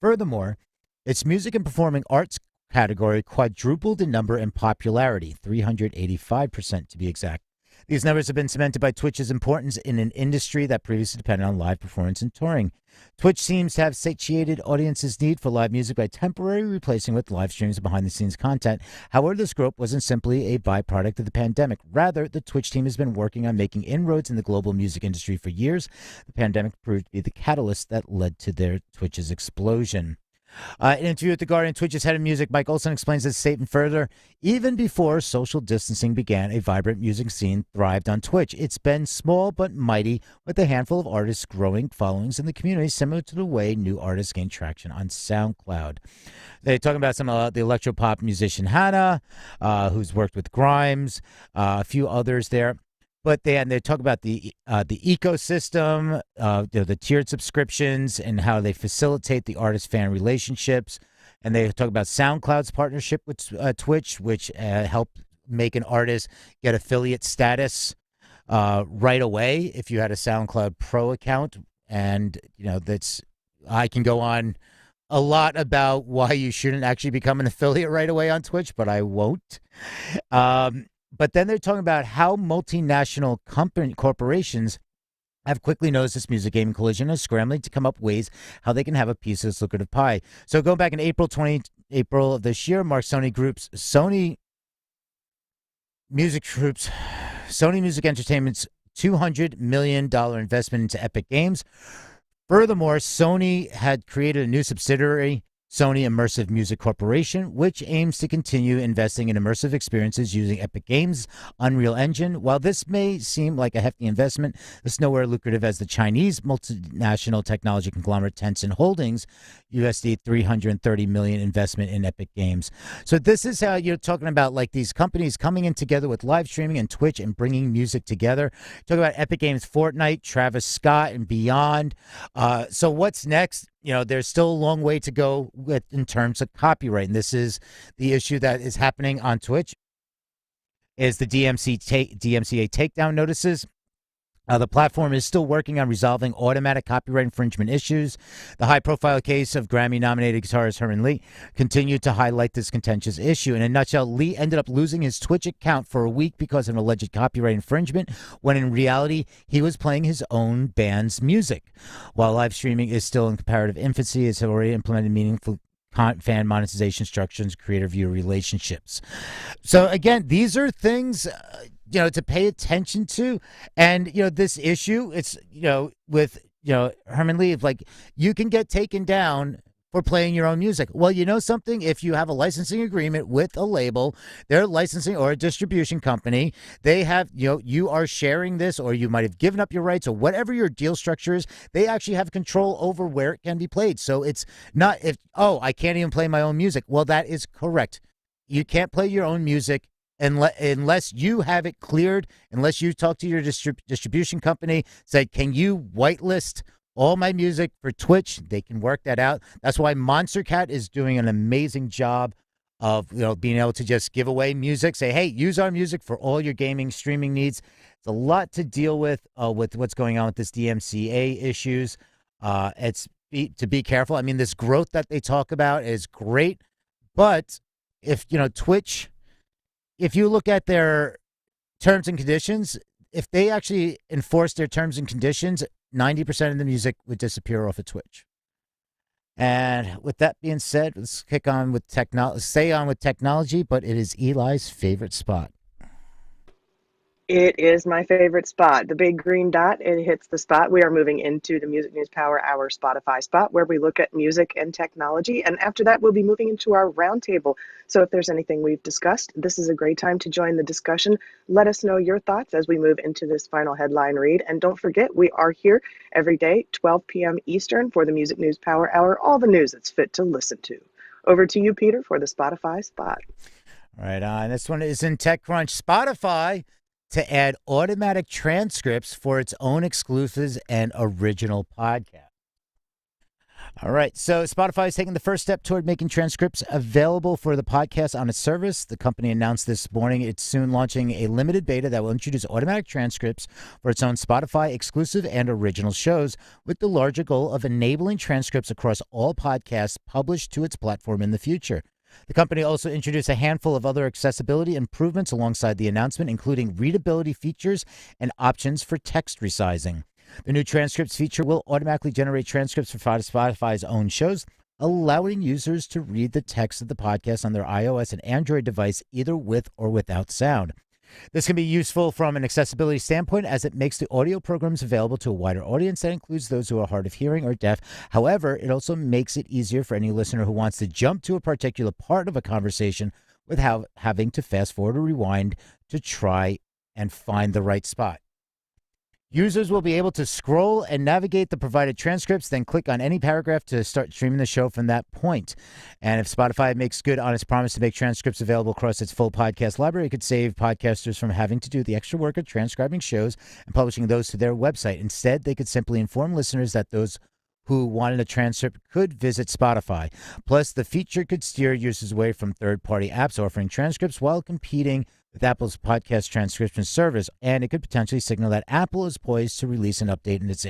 Furthermore, its music and performing arts category quadrupled in number and popularity, 385% to be exact. These numbers have been cemented by Twitch's importance in an industry that previously depended on live performance and touring. Twitch seems to have satiated audiences' need for live music by temporarily replacing with live streams and behind-the-scenes content. However, this growth wasn't simply a byproduct of the pandemic. Rather, the Twitch team has been working on making inroads in the global music industry for years. The pandemic proved to be the catalyst that led to their Twitch's explosion. In an interview with The Guardian, Twitch's head of music, Mike Olson, explains this statement further. Even before social distancing began, a vibrant music scene thrived on Twitch. It's been small but mighty, with a handful of artists growing followings in the community, similar to the way new artists gain traction on SoundCloud. They're talking about some of the electropop musician Hannah, who's worked with Grimes, a few others there. But they talk about the ecosystem, the tiered subscriptions, and how they facilitate the artist-fan relationships. And they talk about SoundCloud's partnership with Twitch, which helped make an artist get affiliate status right away if you had a SoundCloud Pro account. And I can go on a lot about why you shouldn't actually become an affiliate right away on Twitch, but I won't. But then they're talking about how multinational corporations have quickly noticed this music gaming collision and are scrambling to come up with ways how they can have a piece of this lucrative pie. So going back in April of this year, marked Sony Music Entertainment's $200 million investment into Epic Games. Furthermore, Sony had created a new subsidiary, Sony Immersive Music Corporation, which aims to continue investing in immersive experiences using Epic Games' Unreal Engine. While this may seem like a hefty investment, it's nowhere lucrative as the Chinese multinational technology conglomerate Tencent Holdings USD $330 million investment in Epic Games. So this is how you're talking about like these companies coming in together with live streaming and Twitch and bringing music together. Talk about Epic Games, Fortnite, Travis Scott, and beyond. So what's next? There's still a long way to go in terms of copyright. And this is the issue that is happening on Twitch, is the DMCA takedown notices. The platform is still working on resolving automatic copyright infringement issues. The high-profile case of Grammy-nominated guitarist Herman Lee continued to highlight this contentious issue. In a nutshell, Lee ended up losing his Twitch account for a week because of an alleged copyright infringement, when in reality, he was playing his own band's music. While live streaming is still in comparative infancy, it's already implemented meaningful fan monetization structures, creator-viewer relationships. So again, these are things to pay attention to. And this issue, it's with Herman Lee, like, you can get taken down for playing your own music. Well, something, if you have a licensing agreement with a label, their licensing or a distribution company, they have, you are sharing this, or you might have given up your rights, or whatever your deal structure is, they actually have control over where it can be played. So it's not, I can't even play my own music. Well, that is correct. You can't play your own music unless you have it cleared, unless you talk to your distribution company, say, can you whitelist all my music for Twitch? They can work that out. That's why Monster Cat is doing an amazing job of being able to just give away music, say, hey, use our music for all your gaming streaming needs. It's a lot to deal with what's going on with this DMCA issues. It's to be careful. I mean, this growth that they talk about is great, but if Twitch, if you look at their terms and conditions, if they actually enforce their terms and conditions, 90% of the music would disappear off of Twitch. And with that being said, let's kick on with stay on with technology, but it is Eli's favorite spot. It is my favorite spot. The big green dot, it hits the spot. We are moving into the Music News Power Hour Spotify spot, where we look at music and technology. And after that, we'll be moving into our roundtable. So if there's anything we've discussed, this is a great time to join the discussion. Let us know your thoughts as we move into this final headline read. And don't forget, we are here every day, 12 p.m. Eastern, for the Music News Power Hour, all the news that's fit to listen to. Over to you, Peter, for the Spotify spot. All right, this one is in TechCrunch. Spotify to add automatic transcripts for its own exclusives and original podcasts. All right. So Spotify is taking the first step toward making transcripts available for the podcast on its service. The company announced this morning it's soon launching a limited beta that will introduce automatic transcripts for its own Spotify exclusive and original shows, with the larger goal of enabling transcripts across all podcasts published to its platform in the future. The company also introduced a handful of other accessibility improvements alongside the announcement, including readability features and options for text resizing. The new transcripts feature will automatically generate transcripts for Spotify's own shows, allowing users to read the text of the podcast on their iOS and Android device, either with or without sound. This can be useful from an accessibility standpoint, as it makes the audio programs available to a wider audience that includes those who are hard of hearing or deaf. However, it also makes it easier for any listener who wants to jump to a particular part of a conversation without having to fast forward or rewind to try and find the right spot. Users will be able to scroll and navigate the provided transcripts, then click on any paragraph to start streaming the show from that point. And if Spotify makes good on its promise to make transcripts available across its full podcast library, it could save podcasters from having to do the extra work of transcribing shows and publishing those to their website. Instead, they could simply inform listeners that those who wanted a transcript could visit Spotify. Plus, the feature could steer users away from third-party apps offering transcripts while competing with Apple's podcast transcription service, and it could potentially signal that Apple is poised to release an update in this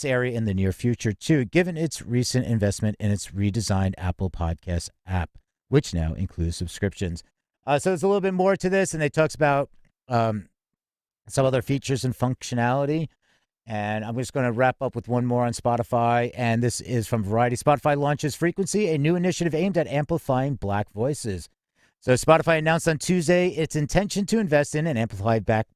area in the near future too, given its recent investment in its redesigned Apple Podcast app, which now includes subscriptions. So there's a little bit more to this, and it talks about some other features and functionality. And I'm just going to wrap up with one more on Spotify, and this is from Variety. Spotify launches Frequency, a new initiative aimed at amplifying Black voices. So Spotify announced on Tuesday its intention to invest in and amplify Black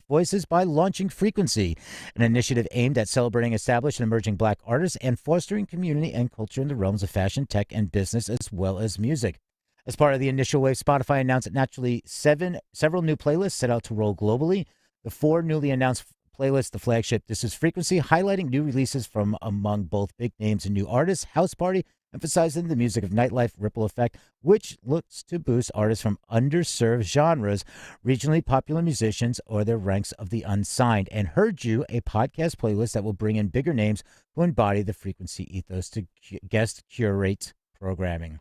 voices by launching Frequency, an initiative aimed at celebrating established and emerging Black artists and fostering community and culture in the realms of fashion, tech, and business, as well as music. As part of the initial wave, Spotify announced that naturally several new playlists set out to roll globally. The 4 newly announced playlist, the flagship This Is Frequency, highlighting new releases from among both big names and new artists. House Party, emphasizing the music of nightlife. Ripple Effect, which looks to boost artists from underserved genres, regionally popular musicians, or their ranks of the unsigned. And Heard You, a podcast playlist that will bring in bigger names who embody the Frequency ethos to guest curate programming.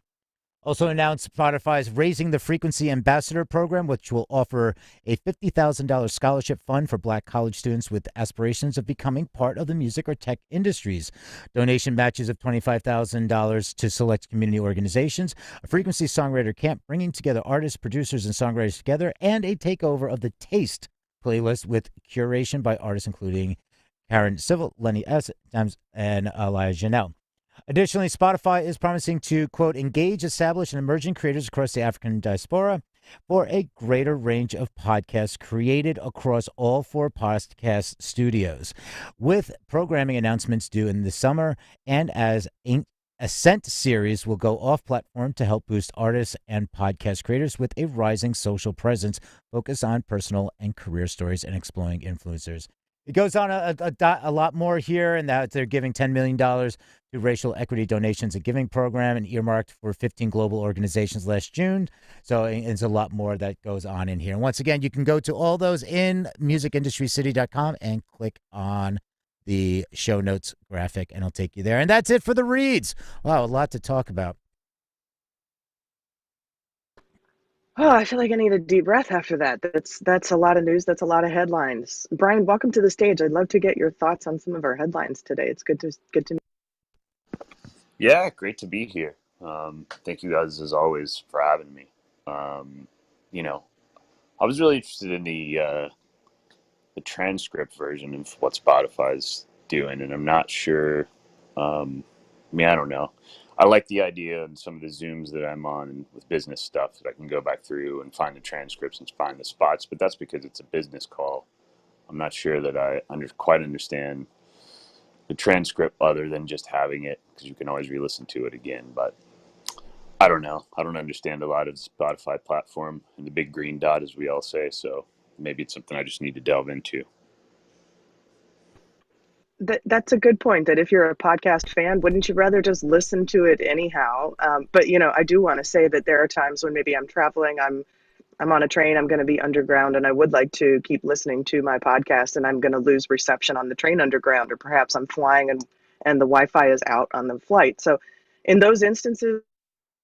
Also announced Spotify's Raising the Frequency Ambassador Program, which will offer a $50,000 scholarship fund for Black college students with aspirations of becoming part of the music or tech industries. Donation matches of $25,000 to select community organizations, a Frequency Songwriter Camp bringing together artists, producers, and songwriters together, and a takeover of the Taste playlist with curation by artists including Karen Civil, Lenny S., and Elijah Janelle. Additionally, Spotify is promising to, quote, engage established and emerging creators across the African diaspora for a greater range of podcasts created across all 4 podcast studios, with programming announcements due in the summer, and as Ascent series will go off-platform to help boost artists and podcast creators with a rising social presence focused on personal and career stories and exploring influencers. It goes on a lot more here, and that they're giving $10 million to Racial Equity Donations and Giving Program, and earmarked for 15 global organizations last June. So it's a lot more that goes on in here. And once again, you can go to all those in musicindustrycity.com and click on the show notes graphic, and it'll take you there. And that's it for the reads. Wow, a lot to talk about. Oh, I feel like I need a deep breath after that. That's a lot of news. That's a lot of headlines. Brian, welcome to the stage. I'd love to get your thoughts on some of our headlines today. It's good to. Yeah, great to be here. Thank you guys as always for having me. I was really interested in the transcript version of what Spotify's doing, and I'm not sure. I don't know. I like the idea and some of the Zooms that I'm on with business stuff that I can go back through and find the transcripts and find the spots, but that's because it's a business call. I'm not sure that I quite understand the transcript other than just having it, because you can always re-listen to it again. But I don't know. I don't understand a lot of the Spotify platform and the big green dot, as we all say, so maybe it's something I just need to delve into. That's a good point, that if you're a podcast fan, wouldn't you rather just listen to it anyhow? But, I do want to say that there are times when maybe I'm traveling, I'm I'm on a train, I'm going to be underground, and I would like to keep listening to my podcast, and I'm going to lose reception on the train underground, or perhaps I'm flying and the Wi-Fi is out on the flight. So in those instances,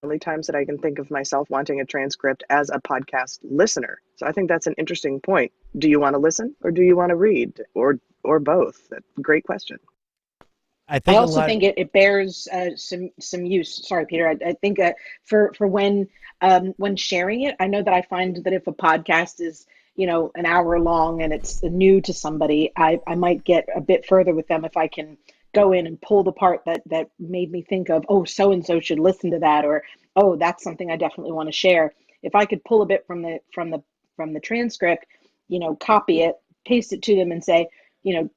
only times that I can think of myself wanting a transcript as a podcast listener. So I think that's an interesting point. Do you want to listen or do you want to read or both? Great question. I I think a also lot. think it bears some use. Sorry, Peter. I think for when sharing it, I know that I find that if a podcast is an hour long and it's new to somebody, I might get a bit further with them if I can go in and pull the part that made me think of, oh, so and so should listen to that, or oh, that's something I definitely want to share. If I could pull a bit from the transcript, copy it, paste it to them, and say,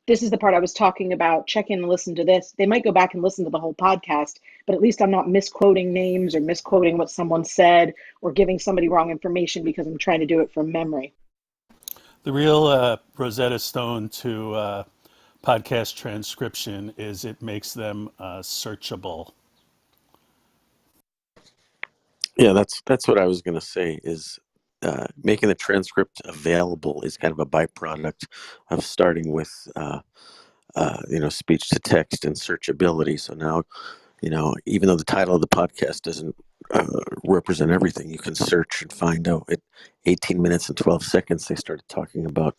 this is the part I was talking about. Check in and listen to this. They might go back and listen to the whole podcast, but at least I'm not misquoting names or misquoting what someone said or giving somebody wrong information because I'm trying to do it from memory. The real Rosetta Stone to podcast transcription is it makes them searchable. Yeah, that's what I was going to say. Is making the transcript available is kind of a byproduct of starting with speech to text and searchability. So now, even though the title of the podcast doesn't represent everything, you can search and find out at 18 minutes and 12 seconds they started talking about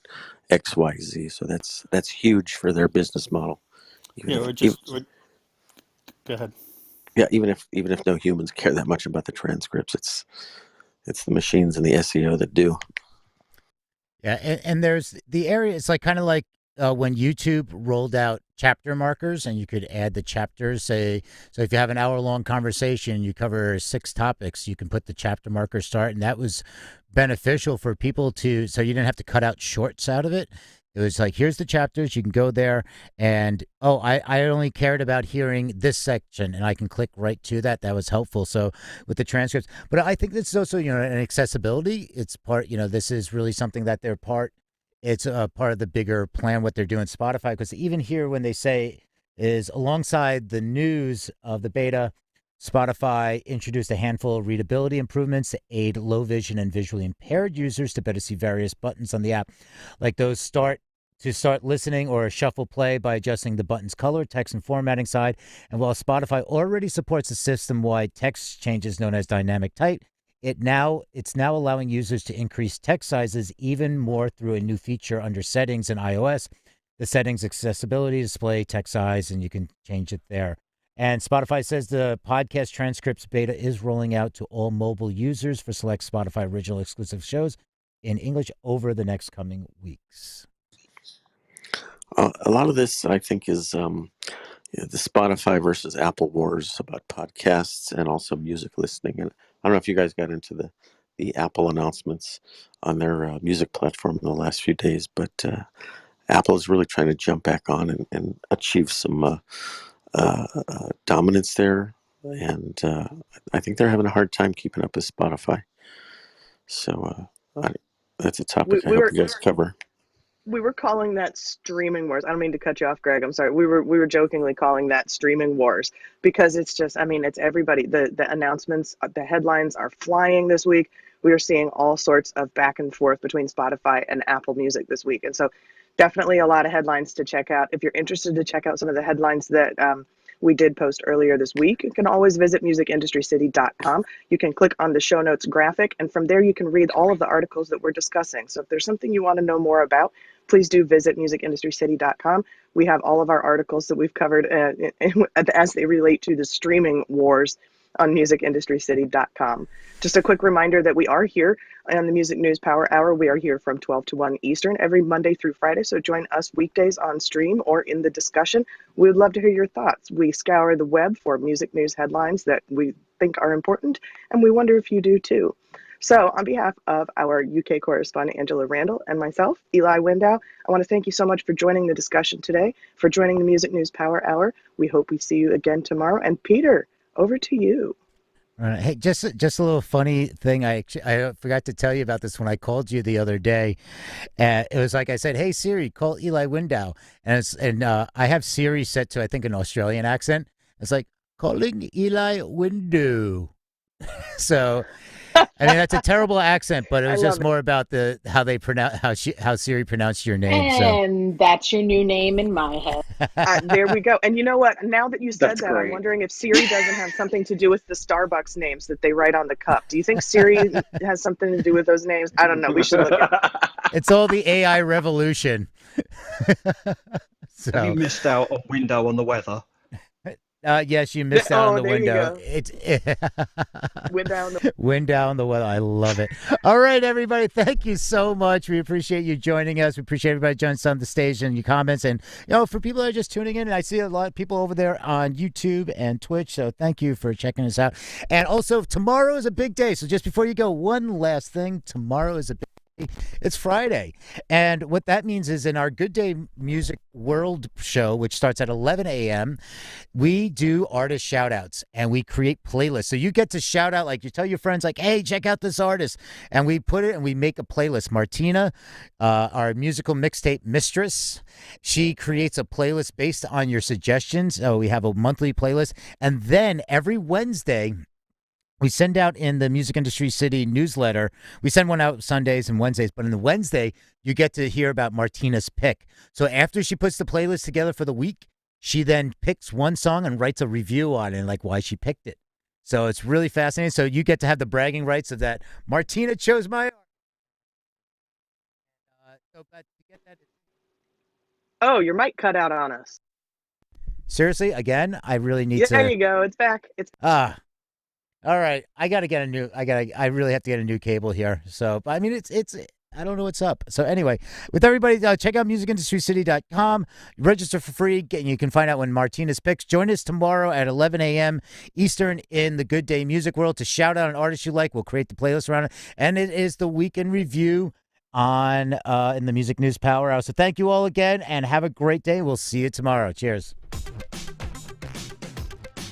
XYZ. So that's huge for their business model. Go ahead. Yeah, even if no humans care that much about the transcripts, it's the machines and the SEO that do. Yeah, and there's the area. It's like kind of like when YouTube rolled out chapter markers, and you could add the chapters. Say, so if you have an hour-long conversation, you cover 6 topics, you can put the chapter marker start, and that was beneficial for people so you didn't have to cut out shorts out of it. It was like, here's the chapters, you can go there, and I only cared about hearing this section, and I can click right to that. That was helpful. So with the transcripts, but I think this is also, an accessibility. It's part, this is really something that they're part. It's a part of the bigger plan, what they're doing Spotify, because even here when they say is alongside the news of the beta, Spotify introduced a handful of readability improvements to aid low vision and visually impaired users to better see various buttons on the app, like those start listening or a shuffle play by adjusting the button's color, text, and formatting side. And while Spotify already supports a system-wide text changes known as dynamic type, it's now allowing users to increase text sizes even more through a new feature under settings in iOS. The settings accessibility display text size, and you can change it there. And Spotify says the podcast transcripts beta is rolling out to all mobile users for select Spotify original exclusive shows in English over the next coming weeks. A lot of this, I think, is the Spotify versus Apple wars about podcasts and also music listening. And I don't know if you guys got into the Apple announcements on their music platform in the last few days, but Apple is really trying to jump back on and achieve some dominance there. And I think they're having a hard time keeping up with Spotify. So that's a topic I hope you guys cover. We were calling that streaming wars. I don't mean to cut you off, Greg. I'm sorry. We were jokingly calling that streaming wars because it's just, it's everybody. The announcements, the headlines are flying this week. We are seeing all sorts of back and forth between Spotify and Apple Music this week. And so definitely a lot of headlines to check out. If you're interested to check out some of the headlines that we did post earlier this week, you can always visit musicindustrycity.com. You can click on the show notes graphic, and from there you can read all of the articles that we're discussing. So if there's something you want to know more about, please do visit musicindustrycity.com. We have all of our articles that we've covered as they relate to the streaming wars on musicindustrycity.com. Just a quick reminder that we are here on the Music News Power Hour. We are here from 12 to 1 Eastern every Monday through Friday, so join us weekdays on stream or in the discussion. We would love to hear your thoughts. We scour the web for music news headlines that we think are important, and we wonder if you do too. So on behalf of our UK correspondent, Angela Randall, and myself, Eli Window, I want to thank you so much for joining the discussion today, for joining the Music News Power Hour. We hope we see you again tomorrow. And Peter, over to you. All right. Hey, just a little funny thing. I forgot to tell you about this when I called you the other day. It was like I said, "Hey Siri, call Eli Window," and I have Siri set to I think an Australian accent. It's like calling Eli Window. So I mean, that's a terrible accent, but it I was love just it. more about how they pronounce how Siri pronounced your name. So And that's your new name in my head. There we go. And you know what? Now that you said That's that, I'm great. wondering if Siri doesn't have something to do with the Starbucks names that they write on the cup. Do you think Siri has something to do with those names? I don't know. We should look into it. it's all the AI revolution. Have you So missed out on window on the weather? yes, you missed out on Oh, the there you window. go. It's Wind down the. wind down the weather. I love it. All right, everybody. Thank you so much. We appreciate you joining us. We appreciate everybody joining us on the stage and your comments. And for people that are just tuning in, and I see a lot of people over there on YouTube and Twitch. So thank you for checking us out. And also, tomorrow is a big day. So just before you go, one last thing. Tomorrow is a big. It's Friday. And what that means is in our Good Day Music World show, which starts at 11 a.m., we do artist shout outs and we create playlists. So you get to shout out, like you tell your friends, like, hey, check out this artist. And we put it and we make a playlist. Martina, our musical mixtape mistress, she creates a playlist based on your suggestions. So we have a monthly playlist. And then every Wednesday, we send out in the Music Industry City newsletter. We send one out Sundays and Wednesdays, but on the Wednesday, you get to hear about Martina's pick. So after she puts the playlist together for the week, she then picks one song and writes a review on it, and like why she picked it. So it's really fascinating. So you get to have the bragging rights of that. Martina chose my. But to get that. Oh, your mic cut out on us. Seriously, again, I really need to. There you go. It's back. It's. All right, I got to get a new. I really have to get a new cable here. So, I mean, it's. I don't know what's up. So anyway, with everybody, check out musicindustrycity.com. Register for free. You can find out when Martina's picks. Join us tomorrow at 11 a.m. Eastern in the Good Day Music World to shout out an artist you like. We'll create the playlist around it. And it is the week in review on in the Music News Power Hour. So thank you all again and have a great day. We'll see you tomorrow. Cheers.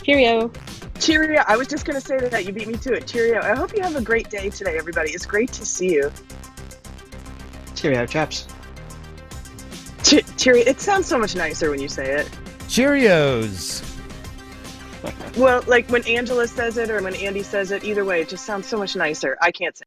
Cheerio. Cheerio. I was just going to say that. You beat me to it. Cheerio. I hope you have a great day today, everybody. It's great to see you. Cheerio, chaps. Cheerio. It sounds so much nicer when you say it. Cheerios. Well, like when Angela says it or when Andy says it, either way, it just sounds so much nicer. I can't say